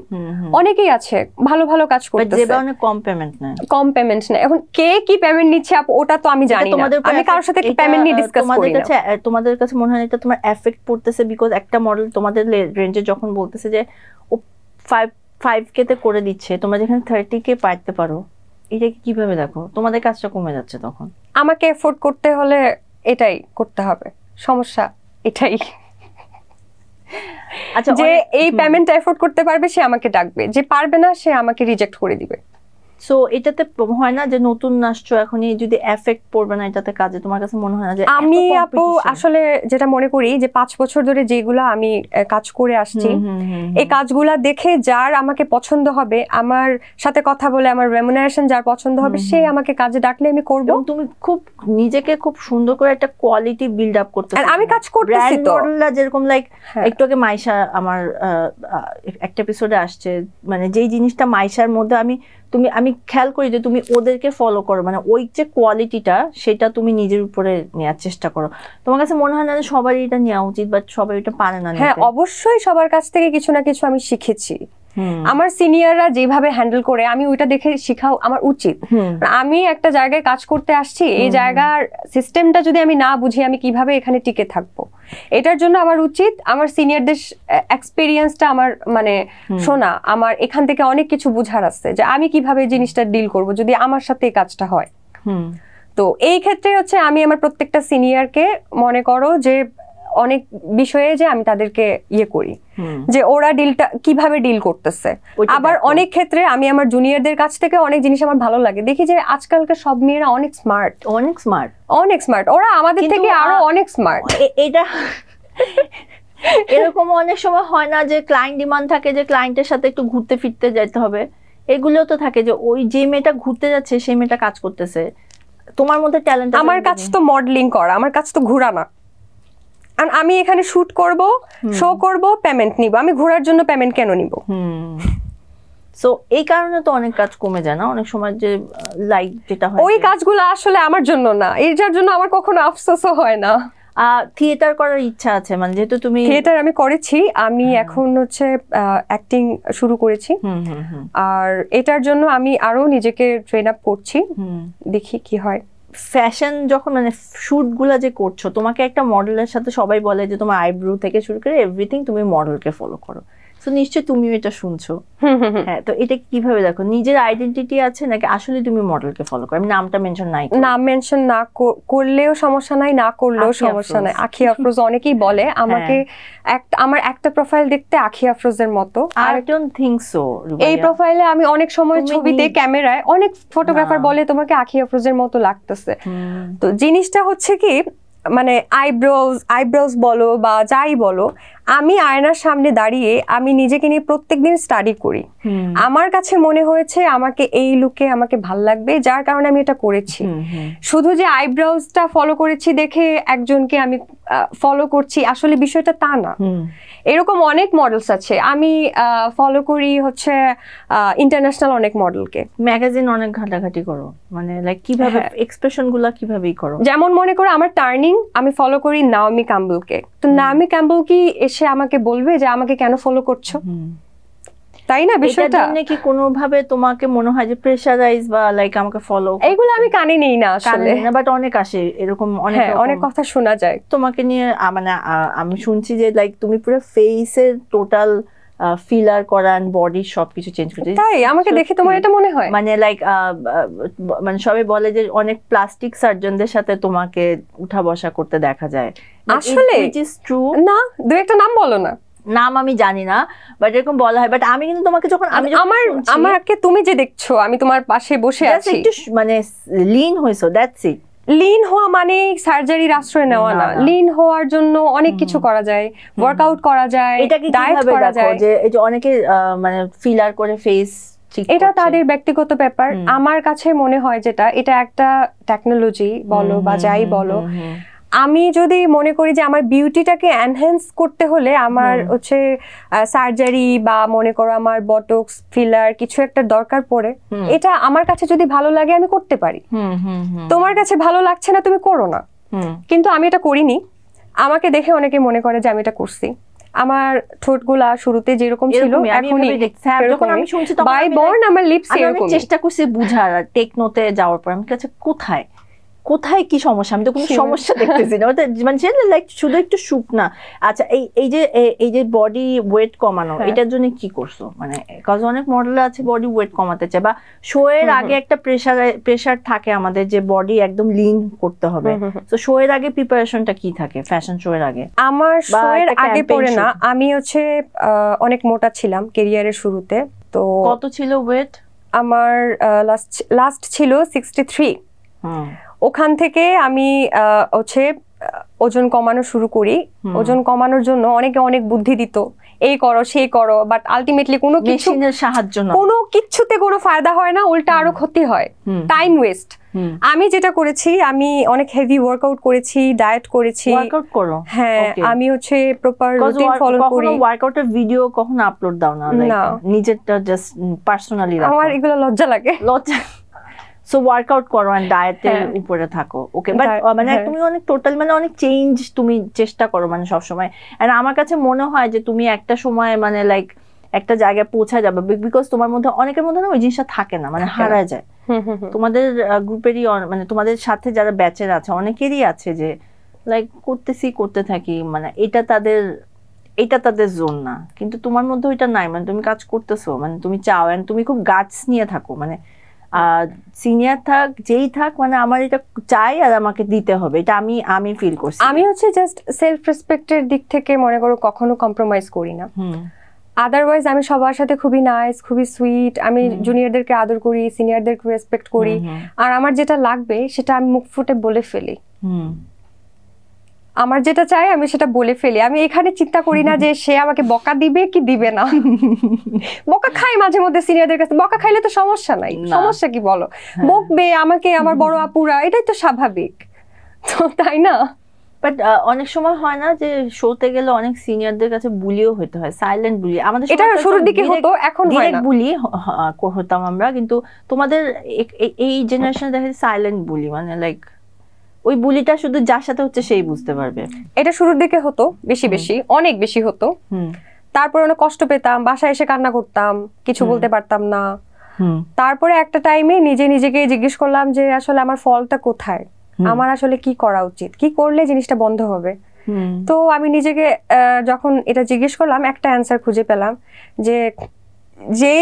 অনেকেই আছে ভালো ভালো কাজ করতেছে। জেবা অনেক কম পেমেন্ট নেয়, কম পেমেন্ট নেয়। এখন কে কি পেমেন্ট নিচ্ছে আপু ওটা তো আমি জানি না, আমি কারোর সাথে পেমেন্ট নিয়ে ডিসকাস করি না। তোমাদের কাছে মনে হয় এটা তোমার এফেক্ট পড়তেছে বিকজ একটা মডেল তোমাদের রেঞ্জে যখন বলতেছে যে ও 5K তে করে দিচ্ছে, তোমরা যেখানে 30K পাইতে পারো, এটা কিভাবে দেখো? তোমাদের কাজটা কমে যাচ্ছে তখন। আমাকে এফোর্ড করতে হলে এটাই করতে হবে, সমস্যা এটাই। আচ্ছা, যে এই পেমেন্টটা এফোর্ড করতে পারবে সে আমাকে ডাকবে, যে পারবে না সে আমাকে রিজেক্ট করে দিবে। সো এটাতে হয় না যে নতুন আসছো এখনই যদি এফেক্ট পড়বে না এটাতে কাজে? তোমার কাছে মনে হয় না যে? আমি আপু আসলে যেটা মনে করি যে 5 বছর ধরে যেগুলো আমি কাজ করে আসছি, এই কাজগুলা দেখে যার আমাকে পছন্দ হবে, আমার সাথে কথা বলে আমার রেমুনারেশন যার পছন্দ হবে, সে আমাকে কাজে ডাকলে আমি করব। তুমি খুব নিজেকে খুব সুন্দর করে একটা কোয়ালিটি বিল্ড আপ করতে, আর আমি কাজ করতেছি তো। যেরকম লাইক একটু আগে মাইশা আমার একটা এপিসোডে আসছে, মানে যেই জিনিসটা মাইশার মধ্যে আমি খেয়াল করি যে তুমি ওদেরকে ফলো করো, মানে ওই যে কোয়ালিটিটা সেটা তুমি নিজের উপরে নেওয়ার চেষ্টা করো। তোমার কাছে মনে হয় না যে সবারই এটা নেওয়া উচিত বা সবাই এটা পারে না? হ্যাঁ, অবশ্যই সবার কাছ থেকে কিছু না কিছু আমি শিখেছি। আমার সিনিয়ররা যেভাবে হ্যান্ডেল করে আমি ওইটা দেখে শেখাও আমার উচিত। আমি একটা জায়গায় কাজ করতে আসছি, এই জায়গার সিস্টেমটা যদি আমি না বুঝি আমি কিভাবে এখানে টিকে থাকবো, এটার জন্য আমার উচিত আমার সিনিয়রদের এক্সপিরিয়েন্সটা আমার মানে শোনা, আমার এখান থেকে অনেক কিছু বুঝার আছে যে আমি কিভাবে জিনিসটা ডিল করব যদি আমার সাথে এই কাজটা হয়। তো এই ক্ষেত্রে হচ্ছে আমি আমার প্রত্যেকটা সিনিয়রকে মনে করো যে অনেক বিষয়ে যে আমি তাদেরকে ইয়ে করি যে ওরা ডিলটা কিভাবে ডিল করতেছে। আবার অনেক ক্ষেত্রে আমি আমার জুনিয়রদের কাছ থেকে অনেক জিনিস আমার ভালো লাগে, দেখি যে আজকালকার সব মেয়েরা অনেক স্মার্ট, অনেক স্মার্ট, অনেক স্মার্ট, ওরা আমাদের থেকে আরো অনেক স্মার্ট। এটা এরকম অনেক সময় হয় না যে ক্লায়েন্ট ডিমান্ড থাকে যে ক্লায়েন্টের সাথে একটু ঘুরতে ফিরতে যেতে হবে, এগুলো তো থাকে যে ওই যে মেয়েটা ঘুরতে যাচ্ছে সেই মেয়েটা কাজ করতেছে। তোমার মধ্যে ট্যালেন্ট। আমার কাজ তো মডেলিং করা, আমার কাজ তো ঘোরা না। আমি এখানে শুট করব, শো করব, পেমেন্ট নিব, আমি ঘোরার জন্য পেমেন্ট কেন নিব? সো এই কারণে তো অনেক কাজ কমে যায় না অনেক সময়, যে লাইক যেটা হয় ওই কাজগুলো আসলে আমার জন্য না, এটার জন্য আমার কখনো আফসোসও হয় না। থিয়েটার করার ইচ্ছা আছে, মানে যেহেতু তুমি থিয়েটার আমি করেছি, আমি এখন হচ্ছে অ্যাক্টিং শুরু করেছি, আর এটার জন্য আমি আরো নিজেকে ট্রেন আপ করছি, দেখি কি হয়। ফ্যাশন যখন মানে শুট গুলা যে করছো, তোমাকে একটা মডেলের সাথে সবাই বলে যে তোমার আইব্রো থেকে শুরু করে এভরিথিং তুমি মডেলকে ফলো করো, তো নিশ্চয়ই তুমিও এটা শুনছো। হ্যাঁ, তো এটা কিভাবে দেখো, নিজের আইডেন্টিটি আছে নাকি আসলে তুমি মডেলকে ফলো করো? আমি নামটা মেনশন নাই, নাম মেনশন না করলেও সমস্যা নাই, না করলেও সমস্যা নাই। আখি আফরোজ অনেকেই বলে আমাকে, আমার একটা প্রোফাইল দেখতে আখি আফরোজের মতো। I don't think so, এই প্রোফাইলে আমি অনেক সময় ছবিতে ক্যামেরায় অনেক ফটোগ্রাফার বলে তোমাকে আখি আফরোজের মতো লাগতেছে। তো জিনিসটা হচ্ছে কি, মানে আইব্রোজ বলো বা যাই বলো, আমি আয়নার সামনে দাঁড়িয়ে আমি নিজেকে নিয়ে প্রত্যেকদিন স্টাডি করি। আমার কাছে মনে হয়েছে আমাকে এই লুকে আমাকে ভাল লাগবে, যার কারণে আমি এটা করেছি। শুধু যে আইব্রোজটা ফলো করেছি দেখে একজনকে আমি ফলো করছি, আসলে বিষয়টা তা না। এরকম অনেক মডেলস আছে, আমি ফলো করি হচ্ছে ইন্টারন্যাশনাল অনেক মডেলকে। ম্যাগাজিন অনেক ঘাটাঘাটি করো, মানে লাইক কিভাবে এক্সপ্রেশন গুলা কিভাবেই করো? যেমন মনে করো আমার টার্নিং, আমি ফলো করি নাওমি ক্যাম্বেলকে। তো নাওমি ক্যাম্বেল কি এসে আমাকে বলবে যে আমাকে কেন ফলো করছো? তাই না বিষয়টা? এটা কি কোনো ভাবে তোমাকে মনে হয় যে প্রেসারাইজ বা লাইক আমাকে ফলো, এইগুলো আমি কানে নেই না আসলে, বাট অনেক আসে এরকম, অনেক কথা শোনা যায় তোমাকে নিয়ে। মানে আমি শুনছি যে লাইক তুমি পুরো ফেসের টোটাল ফিলার করান, বডি সবকিছু চেঞ্জ করতে। তাই আমাকে দেখে তোমার এটা মনে হয়? মানে লাইক মানে সবাই বলে যে অনেক প্লাস্টিক সার্জনদের সাথে তোমাকে উঠা বসা করতে দেখা যায়, আসলে ইট ইজ ট্রু না? দুই একটা নাম বলো না। নাম আমি জানি না, বাট এরকম বলা হয়। বাট আমি কিন্তু তোমাকে যখন আমাকে তুমি যে দেখছো, আমি তোমার পাশে বসে আছি, একটু মানে লিন হইছো, দ্যাটস ইট। লিন হওয়া মানে সার্জারির আশ্রয় নেওয়া না। লিন হওয়ার জন্য অনেক কিছু করা যায়, ওয়ার্কআউট করা যায়, ডায়েট করা যায়। যে এই যে অনেকে মানে ফিলার করে ফেস, এটা তাদের ব্যক্তিগত ব্যাপার। আমার কাছে মনে হয় যেটা, এটা একটা টেকনোলজি বলো বা যাই বলো, আমি যদি মনে করি যে আমার বিউটিটাকে এনহ্যান্স করতে হলে আমার হচ্ছে সার্জারি বা মনে করো আমার বটক্স ফিলার কিছু একটা দরকার পড়ে, এটা আমার কাছে যদি ভালো লাগে আমি করতে পারি। তোমার কাছে ভালো লাগছে না, তুমি করো না। কিন্তু আমি এটা করিনি, আমাকে দেখে অনেকে মনে করে যে আমি এটা করছি। আমার ঠোঁটগুলা শুরুতে যেরকম ছিল এখনই যখন আমি শুনছি বাই বর্ন আমার লিপস এরকম। চেষ্টা করছি বুঝার, টেকনোতে যাওয়ার পর আমি কাছে কোথায় কোথায় কি সমস্যা, আমি তো কোনো সমস্যা দেখতেছি না, মানে লাইক শুধু একটু শুকনা। আচ্ছা, এই যে বডি ওয়েট কমানো, এটার জন্য কি করছো? মানে কাজ অনেক মডেল আছে বডি ওয়েট কমাতে চায়, বা শো এর আগে একটা প্রেসার থাকে আমাদের যে বডি একদম লিন করতে হবে। তো শো এর আগে প্রিপারেশনটা কি থাকে ফ্যাশন শো এর আগে? আমার শো এর আগে পড়ে না, আমি হচ্ছে অনেক মোটা ছিলাম ক্যারিয়ারের শুরুতে। তো কত ছিল ওয়েট? আমার লাস্ট ছিল 63। ওখান থেকে আমি হচ্ছে ওজন কমানো শুরু করি। ওজন কমানোর জন্য অনেকে অনেক বুদ্ধি দিত, এই করো সেই করো, বাট আলটিমেটলি কোনো মেশিনের সাহায্য না, কোনো কিছুতে কোনো ফায়দা হয় না, উল্টা আরো ক্ষতি হয়, টাইম ওয়েস্ট। আমি যেটা করেছি, আমি অনেক হেভি ওয়ার্কআউট করেছি, ডায়েট করেছি। ওয়ার্কআউট করো? হ্যাঁ, আমি হচ্ছে প্রপার রুটিন ফলো করি। কখনো ওয়ার্কআউটের ভিডিও কখনো আপলোড দাও না? নিজেরটা জাস্ট পার্সোনালি রাখো? আমার এগুলো লজ্জা লাগে। লজ্জা? সো ওয়ার্কআউট করো আর ডায়েটের উপরে থাকো, ওকে। বাট মানে তুমি অনেক টোটাল মানে অনেক চেঞ্জ তুমি চেষ্টা করো মানে সবসময়। এন্ড আমার কাছে মনে হয় যে তুমি একটা সময় মানে লাইক একটা জায়গায় পৌঁছা যাবে, বিকজ তোমার মধ্যে অনেকের মধ্যে না ওই জিনিসটা থাকে না, মানে হারায় যায়। তোমাদের গ্রুপেরই মানে তোমাদের সাথে যারা ব্যাচের আছে অনেকেরই আছে যে লাইক করতে থাকি, মানে এটা তাদের জোন না, কিন্তু তোমার মধ্যে ওইটা নাই, মানে তুমি কাজ করতেছো, মানে তুমি চাও, এন্ড তুমি খুব গাটস নিয়ে থাকো, মানে সিনিয়র থাক যেই থাক, মানে আমার এটা চাই আর আমাকে দিতে হবে, এটা আমি ফিল করছি। আমি হচ্ছে জাস্ট সেলফ রেসপেক্টের দিক থেকে মনে করো কখনো কম্প্রোমাইজ করি না। আদারওয়াইজ আমি সবার সাথে খুবই নাইস, খুবই সুইট, আমি জুনিয়রদেরকে আদর করি, সিনিয়রদেরকে রেসপেক্ট করি, আর আমার যেটা লাগবে সেটা আমি মুখ ফুটে বলে ফেলি। আমার যেটা চাই আমি সেটা বলে ফেলি। আমি এখানে চিন্তা করি না যে সে আমাকে বকা দিবে কি দিবে না। বকা খাই মাঝে মধ্যে সিনিয়রদের কাছে, বকা খাইলে তো সমস্যা নাই, সমস্যা কি বলো? বকবে আমাকে আমার বড় আপুরা, এটাই তো স্বাভাবিক, তো তাই না? বাট অনেক সময় হয় না যে শোতে গেলে অনেক সিনিয়রদের কাছে বুলিও হতে হয়, সাইলেন্ট বুলি। আমাদের এটা শুরুর দিকে হতো, এখন হয় না। বুলি হতাম আমরা, কিন্তু তোমাদের এই জেনারেশনে দেখা যায় সাইলেন্ট বুলি, মানে লাইক ওই বুলিটা শুধু যার সাথে হচ্ছে সেই বুঝতে পারবে। এটা শুরুর দিকে হতো, বেশি অনেক বেশি হতো। তারপরে অনেক কষ্ট পেতাম, বাসায় এসে কান্না করতাম, কিছু বলতে পারতাম না। তারপরে একটা টাইমে নিজেকে জিজ্ঞেস করলাম যে আসলে আমার ফলটা কোথায়, আমার আসলে কি করা উচিত, কি করলে জিনিসটা বন্ধ হবে। তো আমি নিজেকে যখন এটা জিজ্ঞেস করলাম একটা অ্যান্সার খুঁজে পেলাম যে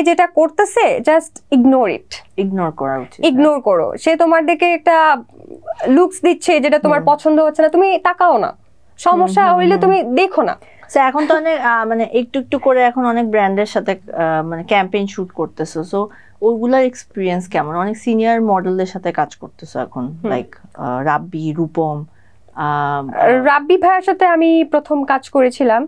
যেটা করতেছে জাস্ট ইগনোর করো। সে তোমার দিকে একটা লুকস দিচ্ছে যেটা তোমার পছন্দ হচ্ছে না, তুমি তাকাও না, সমস্যা হইলে তুমি দেখো না। এখন তো অনেক মানে একটু একটু করে এখন অনেক ব্র্যান্ডের সাথে মানে ক্যাম্পেইন শুট করতেছো, সো ওইগুলার এক্সপিরিয়েন্স কেমন? অনেক সিনিয়র মডেলদের সাথে কাজ করতেছো এখন, লাইক রাব্বি, রূপম। রাব্বি ভাইয়ের সাথে আমি প্রথম কাজ করেছিলাম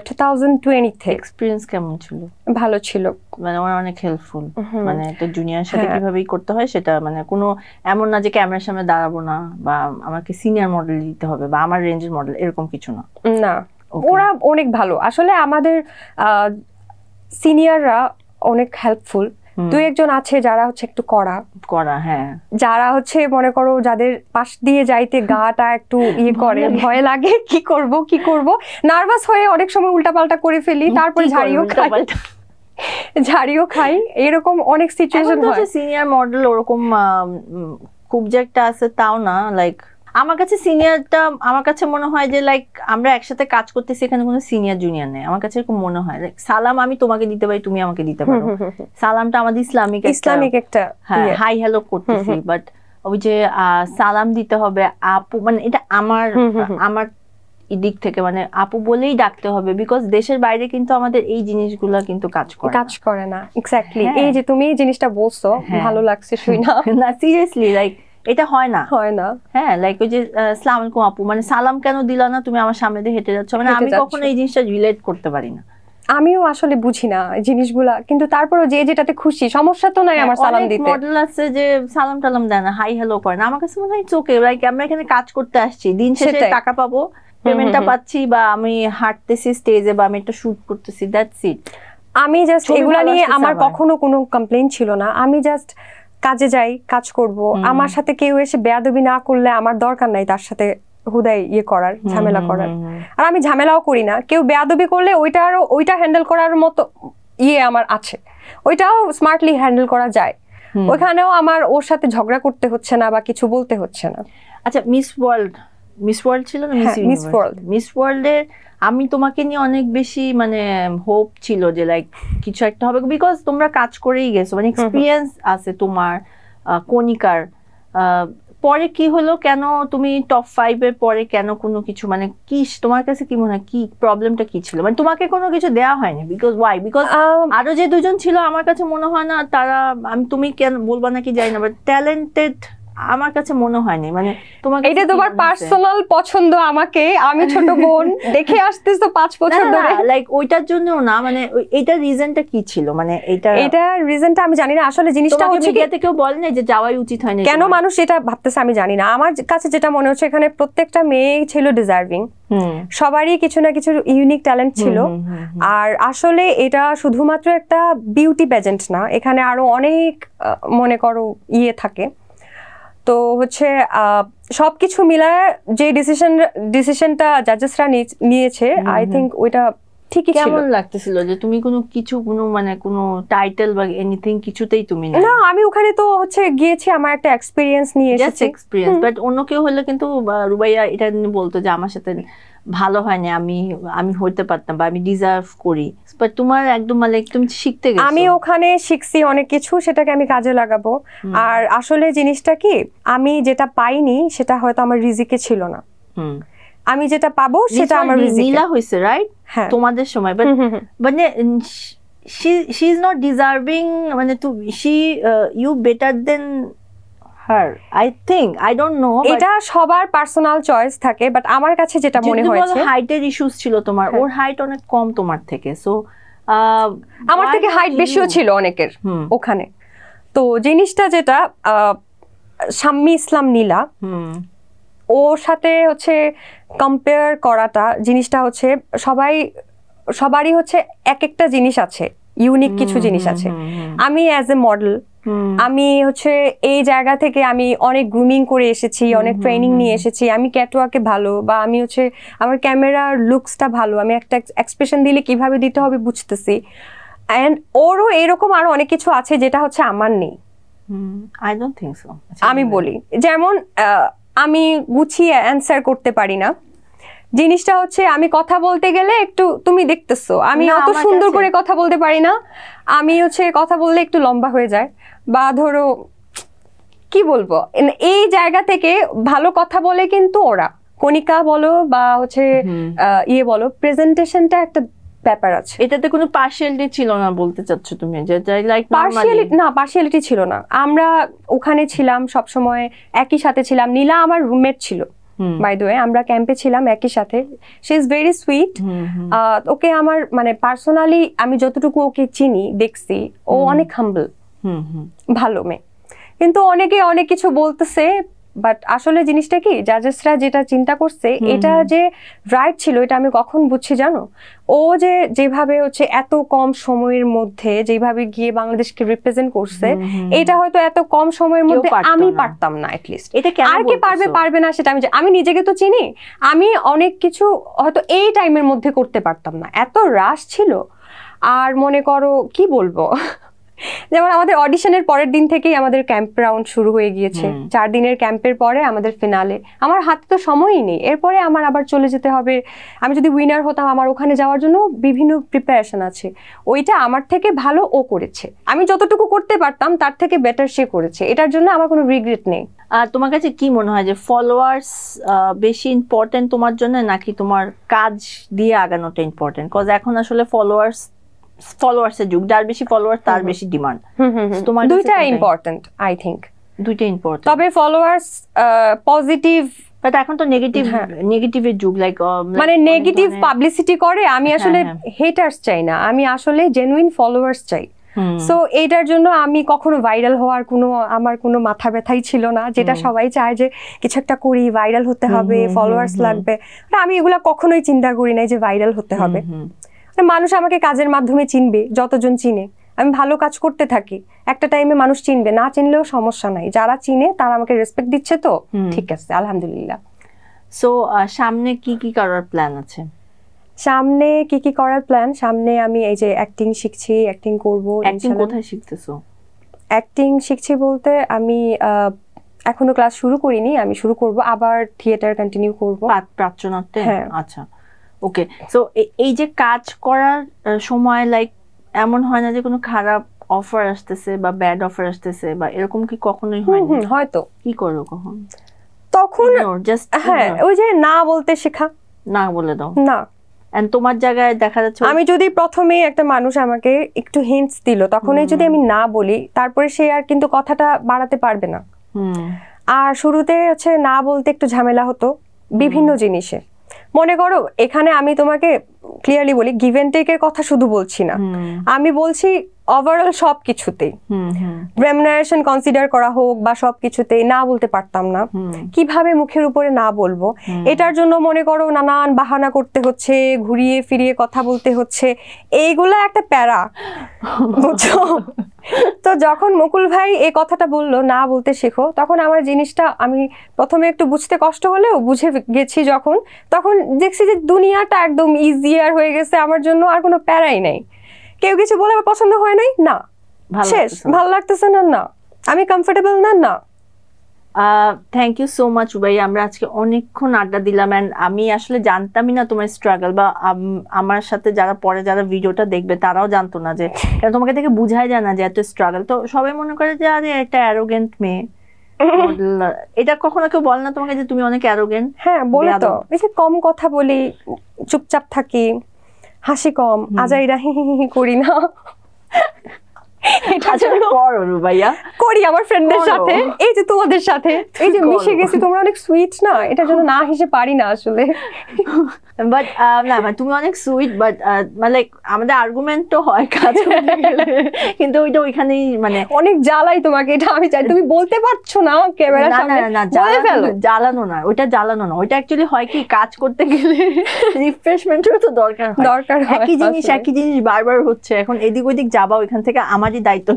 2020 তে। এক্সপিরিয়েন্স কেমন ছিল? ভালো ছিল, মানে ওরা অনেক হেল্পফুল, মানে একটা জুনিয়র সাথে কিভাবেই করতে হয় সেটা, মানে কোনো এমন না যে ক্যামেরার সামনে দাঁড়াবো না বা আমাকে সিনিয়র মডেল দিতে হবে বা আমার রেঞ্জের মডেল, এরকম কিছু না। না, ওরা অনেক ভালো। আসলে আমাদের সিনিয়ররা অনেক হেল্পফুল। দুই একজন আছে যারা হচ্ছে একটু কড়া, হ্যাঁ, যারা হচ্ছে মনে করো যাদের পাশ দিয়ে যাইতে গাটা একটু ইয়ে করে, ভয় লাগে কি করব, নার্ভাস হয়ে অনেক সময় উল্টাপাল্টা করে ফেলি, তারপরে ঝাড়িও খাই, এরকম অনেক সিচুয়েশন হয়। সিনিয়র মডেল ওরকম খুব যে একটা আছে তাও না, লাইক আমার কাছে সিনিয়রটা, আমার কাছে মনে হয় যে লাইক আমরা একসাথে কাজ করতেছি, এখানে কোনো সিনিয়র জুনিয়র নেই। আমার কাছে এরকম মনে হয় লাইক সালাম আমি তোমাকে দিতে পারি, তুমি আমাকে দিতে পারো। সালামটা আমাদের ইসলামিক একটা হাই হ্যালো করতেছি, বাট ওই যে সালাম দিতে হবে আপু, মানে এটা আমার দিক থেকে মানে আপু বলেই ডাকতে হবে, বিকজ দেশের বাইরে কিন্তু আমাদের এই জিনিসগুলো কিন্তু কাজ করে না। এক্স্যাক্টলি, এই যে তুমি এই জিনিসটা বলছো ভালো লাগছে শুনা। না সিরিয়াসলি, লাইক এটা হয় না। হ্যাঁ, লাইক ওই যে আসসালামু আলাইকুম আপু, মানে সালাম কেন দিলা না, তুমি আমার সামনে দিয়ে হেঁটে যাচ্ছ, মানে আমি কখনো এই জিনিসটা রিলেট করতে পারি না। আমিও আসলে বুঝি না জিনিসগুলা, কিন্তু তারপরে যে যেটাতে খুশি, সমস্যা তো নাই আমার সালাম দিতে। মডেল আছে যে সালাম টালাম দেয় না, হাই হ্যালো করে না। আমার কাছে মনে হয় ওকে, লাইক আমরা এখানে কাজ করতে আসছি, দিন শেষে টাকা পাবো, পেমেন্টটা পাচ্ছি, বা আমি হাঁটতেছি স্টেজে বা আমি একটা শুট করতেছি, দ্যাটস ইট। আমি জাস্ট এগুলা নিয়ে আমার কখনো কোনো কমপ্লেইন ছিল না। আমি জাস্ট কাজে যাই, কাজ করব, আমার সাথে কেউ এসে বেয়াদবি না করলে আমার দরকার নাই তার সাথে হুদাই ইয়ে করার, ঝামেলা করার। আর আমি ঝামেলাও করি না। কেউ বেয়াদবি করলে ওইটা হ্যান্ডেল করার মতো ইয়ে আমার আছে, ওইটাও স্মার্টলি হ্যান্ডেল করা যায়। ওইখানেও আমার ওর সাথে ঝগড়া করতে হচ্ছে না বা কিছু বলতে হচ্ছে না। আচ্ছা, মিস ওয়ার্ল্ড ছিল না, মিস ওয়ার্ল্ডের আমি তোমাকে নিয়ে অনেক বেশি মানে হোপ ছিল যে লাইক কিছু একটা হবে, বিকজ তোমরা কাজ করেই গেছো, মানে এক্সপিরিয়েন্স আছে তোমার। কণিকার পরে কি হলো, কেন তুমি টপ 5 এর পরে কেন কোনো কিছু, মানে কি তোমার কাছে কি মনে হয়, কি প্রবলেমটা কি ছিল? মানে তোমাকে কোনো কিছু দেওয়া হয়নি, বিকজ আরো যে দুজন ছিল আমার কাছে মনে হয় না তারা, তুমি কেন বলবা নাকি জানি না, বাট ট্যালেন্টেড আমার কাছে মনে হয়নি। মানে তোমাকে এটা তোমার পার্সোনাল পছন্দ, আমাকে আমি ছোট বোন দেখে আসতেছো 5 বছর ধরে, লাইক ওইটার জন্যও না, মানে এইটার রিজনটা কি ছিল? মানে এটা রিজনটা আমি জানি না আসলে। জিনিসটা হচ্ছে কি, কেউ বলে না যে যাওয়াই উচিত হয়নি, কেন মানুষ এটা ভাবতেছে আমি জানি না। আমার কাছে যেটা মনে হচ্ছে এখানে প্রত্যেকটা মেয়ে ছিল ডিজার্ভিং, সবারই কিছু না কিছু ইউনিক ট্যালেন্ট ছিল। আর আসলে এটা শুধুমাত্র একটা বিউটি প্যাজেন্ট না, এখানে আরো অনেক মনে করো ইয়ে থাকে। তো হচ্ছে সবকিছু মিলায় যে ডিসিশনটা জাজেসরা নিয়েছে, আই থিংক ওইটা ঠিকই ছিল। কেমন লাগতেছিল যে তুমি কোনো মানে কোনো টাইটেল বা এনিথিং কিছুতেই তুমি না, আমি ওখানে তো হচ্ছে গিয়েছি আমার একটা এক্সপেরিয়েন্স নিয়ে এসেছি, এক্সপেরিয়েন্স। বাট অন্য কেউ হলে কিন্তু রুবাইয়া এটা বলতো যে আমার সাথে ভালো হয়নি, আমি হইতে পারতাম বা আমি ডিজার্ভ করি, বাট তোমার একদম মানে তুমি শিখতে গেছো। আমি ওখানে শিখছি অনেক কিছু, সেটাকে আমি কাজে লাগাবো। আর আসলে জিনিসটা কি, আমি যেটা পাইনি সেটা হয়তো আমার রিজিকে ছিল না, আমি যেটা পাবো সেটা আমার রিজিকে। নীলা হইছে রাইট তোমাদের সময়, বাট মানে she is not deserving, মানে you better than her, I think, I don't know, এটা সবার পার্সোনাল চয়েস থাকে, বাট আমার কাছে যেটা মনে হয়েছে, হাইটের ইস্যুস ছিল তোমার, ওর হাইট অনেক কম তোমার থেকে, সো আমার থেকে হাইট বেশিও ছিল অনেকের ওখানে। তো জিনিসটা যেটা শাম্মী ইসলাম নীলা, ওর সাথে হচ্ছে কম্পেয়ার করাটা, জিনিসটা হচ্ছে সবারই হচ্ছে এক একটা জিনিস আছে, ইউনিক কিছু জিনিস আছে। আমি অ্যাজ এ মডেল, আমি হচ্ছে এই জায়গা থেকে আমি অনেক গ্রুমিং করে এসেছি, অনেক ট্রেনিং নিয়ে এসেছি, আমি ক্যাটওয়াকে ভালো, বা আমি হচ্ছে আমার ক্যামেরার লুকসটা ভালো, আমি একটা এক্সপ্রেশন দিলে কিভাবে দিতে হবে বুঝতেছি। অ্যান্ড ওরও এরকম আরো অনেক কিছু আছে যেটা হচ্ছে আমার নেই। I don't think so. আমি বলি যেমন আমি গুছিয়ে অ্যান্সার করতে পারি না, জিনিসটা হচ্ছে আমি কথা বলতে গেলে একটু তুমি দেখতেছো আমি না, অত আমার সুন্দর কাছে- করে কথা বলতে পারি না, আমি হচ্ছে কথা বললে একটু লম্বা হয়ে যায়, বা ধরো কি বলবো এই জায়গা থেকে ভালো কথা বলে কিন্তু ওরা, কণিকা বলো বা হচ্ছে ইয়ে বলো, প্রেজেন্টেশনটা একটা ব্যাপার আছে। এটাতে কোনো পার্সিয়ালিটি ছিল না বলতে চাচ্ছ তুমি, যে লাইক পার্সিয়ালিটি ছিল না, আমরা ওখানে ছিলাম সব সময় একই সাথে ছিলাম। নীলা আমার রুমমেট ছিল, বাই দ্য ওয়ে, আমরা ক্যাম্পে ছিলাম একই সাথে। She is very sweet. Okay আমার মানে পার্সোনালি আমি যতটুকু ওকে চিনি দেখছি, ও অনেক হাম্বল, ভালো মেয়ে। কিন্তু অনেকে অনেক কিছু বলতেছে, বাট আসলে জিনিসটা কি জাজেসরা যেটা চিন্তা করছে এটা যে রাইট ছিল, এটা আমি কখন বুঝছি জানো? ও যে যেভাবে হচ্ছে এত কম সময়ের মধ্যে যেভাবে গিয়ে বাংলাদেশকে রিপ্রেজেন্ট করছে, এটা হয়তো এত কম সময়ের মধ্যে আমি পারতাম না। অ্যাটলিস্ট এটা আর কি পারবে পারবে না সেটা আমি নিজেকে তো চিনি, আমি অনেক কিছু হয়তো এই টাইমের মধ্যে করতে পারতাম না, এত রাশ ছিল। আর মনে করো কি বলবো, যেমন আমাদের অডিশনের পরের দিন থেকেই আমাদের ক্যাম্প রাউন্ড শুরু হয়ে গিয়েছে, 4 দিনের ক্যাম্পের পরে আমাদের ফিনালে। আমার হাতে তো সময়ই নেই, এরপরে আমার আবার চলে যেতে হবে। আমি যদি উইনার হতাম, আমার ওখানে যাওয়ার জন্য বিভিন্ন প্রিপারেশন আছে। ওইটা আমার থেকে ভালো ও করেছে, আমি যতটুকু করতে পারতাম তার থেকে বেটার সে করেছে, এটার জন্য আমার কোনো রিগ্রেট নেই। আর তোমার কাছে কি মনে হয় যে ফলোয়ার্স বেশি ইম্পর্টেন্ট তোমার জন্য, নাকি তোমার কাজ দিয়ে আগানোটা ইম্পর্টেন্ট? কজ এখন আসলে ফলোয়ার্সের যুগ, যার বেশি ফলোয়ার তার বেশি ডিমান্ড। তোমার দুইটা ইম্পর্টেন্ট, আই থিংক দুইটা ইম্পর্টেন্ট। তবে ফলোয়ার্স পজিটিভ, বাট এখন তো নেগেটিভের যুগ, লাইক মানে নেগেটিভ পাবলিসিটি করে। আমি আসলে হেটার্স চাই না, আমি আসলে জেনুইন ফলোয়ার্স চাই। সো এইটার জন্য আমি কখনো ভাইরাল হওয়ার আমার কোনো মাথা ব্যথাই ছিল না, যেটা সবাই চায় যে কিছু একটা করি, ভাইরাল হতে হবে, ফলোয়ার্স লাগবে। আমি এগুলা কখনোই চিন্তা করি নাই যে ভাইরাল হতে হবে। মানুষ আমাকে কাজের মাধ্যমে চিনবে, যতজন চিনে, আমি ভালো কাজ করতে থাকি, একটা টাইমে মানুষ চিনবে, না চিনলেও সমস্যা নাই, যারা চিনে তারা আমাকে রেসপেক্ট দিচ্ছে, তো ঠিক আছে, আলহামদুলিল্লাহ। সো সামনে কি কি করার প্ল্যান আছে? সামনে কি কি করার প্ল্যান, সামনে আমি এই যে অ্যাক্টিং শিখছি, অ্যাক্টিং করব। অ্যাক্টিং কোথায় শিখতেছো? অ্যাক্টিং শিখছি বলতে আমি এখনো ক্লাস শুরু করিনি, আমি শুরু করব, আবার থিয়েটার কন্টিনিউ করব প্রাচ্যনাট্যে। আচ্ছা, ওকে। সো এই যে কাজ করার সময় লাইক এমন হয় না যে কোনো খারাপ অফার আসতেছে বা ব্যাড অফার আসতেছে, বা এরকম কি কখনোই হয় না? হয়তো। কি করো কখন তখন? হ্যাঁ, ওই যে না বলতে শেখা, না বলে দাও না। এন্ড তোমার জায়গায় দেখা যাচ্ছে আমি যদি প্রথমে একটা মানুষ আমাকে একটু হিন্টস দিল, তখনই যদি আমি না বলি, তারপরে সে আর কিন্তু কথাটা বাড়াতে পারবে না। আর শুরুতে হচ্ছে না বলতে একটু ঝামেলা হতো বিভিন্ন জিনিসে। মনে করো এখানে আমি তোমাকে ক্লিয়ারলি বলি, গিভ এন্ড টেকের কথা শুধু বলছি না, আমি বলছি ওভারঅল সবকিছুতেই রেমুনারেশন কনসিডার করা হোক বা সবকিছুতেই না বলতে পারতাম না। কিভাবে মুখের উপরে না বলবো, এটার জন্য মনে করো নানান বাহানা করতে হচ্ছে, ঘুরিয়ে ফিরিয়ে কথা বলতে হচ্ছে, এইগুলা একটা প্যারা, বুঝছো? তো যখন মুকুল ভাই এই কথাটা বললো না বলতে শেখো, তখন আমার জিনিসটা আমি প্রথমে একটু বুঝতে কষ্ট হলেও বুঝে গেছি যখন, তখন দেখছি যে দুনিয়াটা একদম ইজিয়ার হয়ে গেছে আমার জন্য, আর কোনো প্যারাই নাই। কেউ কিছু বলে আমার পছন্দ হয় নাই, না, শেষ, ভালো লাগতেছে না, না, আমি কমফোর্টেবল না, না। থ্যাংক ইউ সো মাচ ভাই, আমরা আজকে অনেকক্ষণ আড্ডা দিলাম। এন্ড আমি আসলে জানতামই না তোমার স্ট্রাগল, বা আমার সাথে যারা পরে যারা ভিডিওটা দেখবে তারাও জানতো না, যে তোমাকে দেখে বুঝাই যায় না যে এত স্ট্রাগল। তো সবাই মনে করে যে আরে একটা অ্যারোগেন্ট মেয়ে। এটা কখনো কেউ বলে না তোমাকে যে তুমি অনেক অ্যারোগেন্ট? হ্যাঁ, বলে তো, এই যে কম কথা বলি, চুপচাপ থাকি, হাসি কম, আজাইরা হি হি হি করি না। করি আমার ফ্রেন্ডদের সাথে, এই যে তোমাদের সাথে এই যে মিশে গেছি, তোমরা অনেক সুইট না, এটার জন্য না হেসে পারি না আসলে। বাট না, তুমি অনেক সুইট, বাট মানে আমাদের আর্গুমেন্ট তো হয় কাজ করতে গেলে, কিন্তু ওইটা ওইখানেই মানে অনেক জ্বালাই তোমাকে, এটা আমি চাই, তুমি বলতে পারছো না ক্যামেরার সামনে। না, জ্বালানো না, ওইটা জ্বালানো না, ওইটা অ্যাকচুয়ালি হয় কি, কাজ করতে গেলে রিফ্রেশমেন্টের তো দরকার হয়। একই জিনিস বারবার হচ্ছে, এখন এদিক ওইদিক যাবা, ওইখান থেকে আমারই দায়িত্ব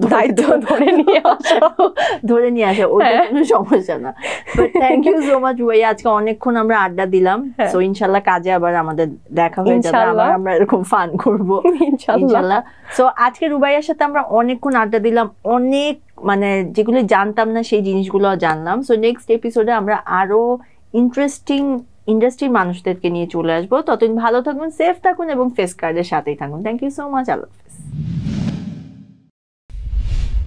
ধরে নিয়ে আসা, ওইটা কোনো সমস্যা না। But thank you so much ভাইয়া, আজকে অনেকক্ষণ আমরা আড্ডা দিলাম। সো ইনশাল্লাহ কাজে আবার আমাদের দেখা হয়ে যাবে, আবার আমরা এরকম ফান করবো ইনশাল্লাহ। সো আজকে রুবাইয়ার সাথে আমরা অনেকক্ষণ আড্ডা দিলাম, অনেক মানে যেগুলো জানতাম না সেই জিনিসগুলো জানলাম। সো নেক্সট এপিসোডে আমরা আরো ইন্টারেস্টিং ইন্ডাস্ট্রির মানুষদেরকে নিয়ে চলে আসবো। ততদিন ভালো থাকুন, সেফ থাকুন এবং ফেস কার্ডের সাথেই থাকুন। Thank you so much. Allah হাফেজ।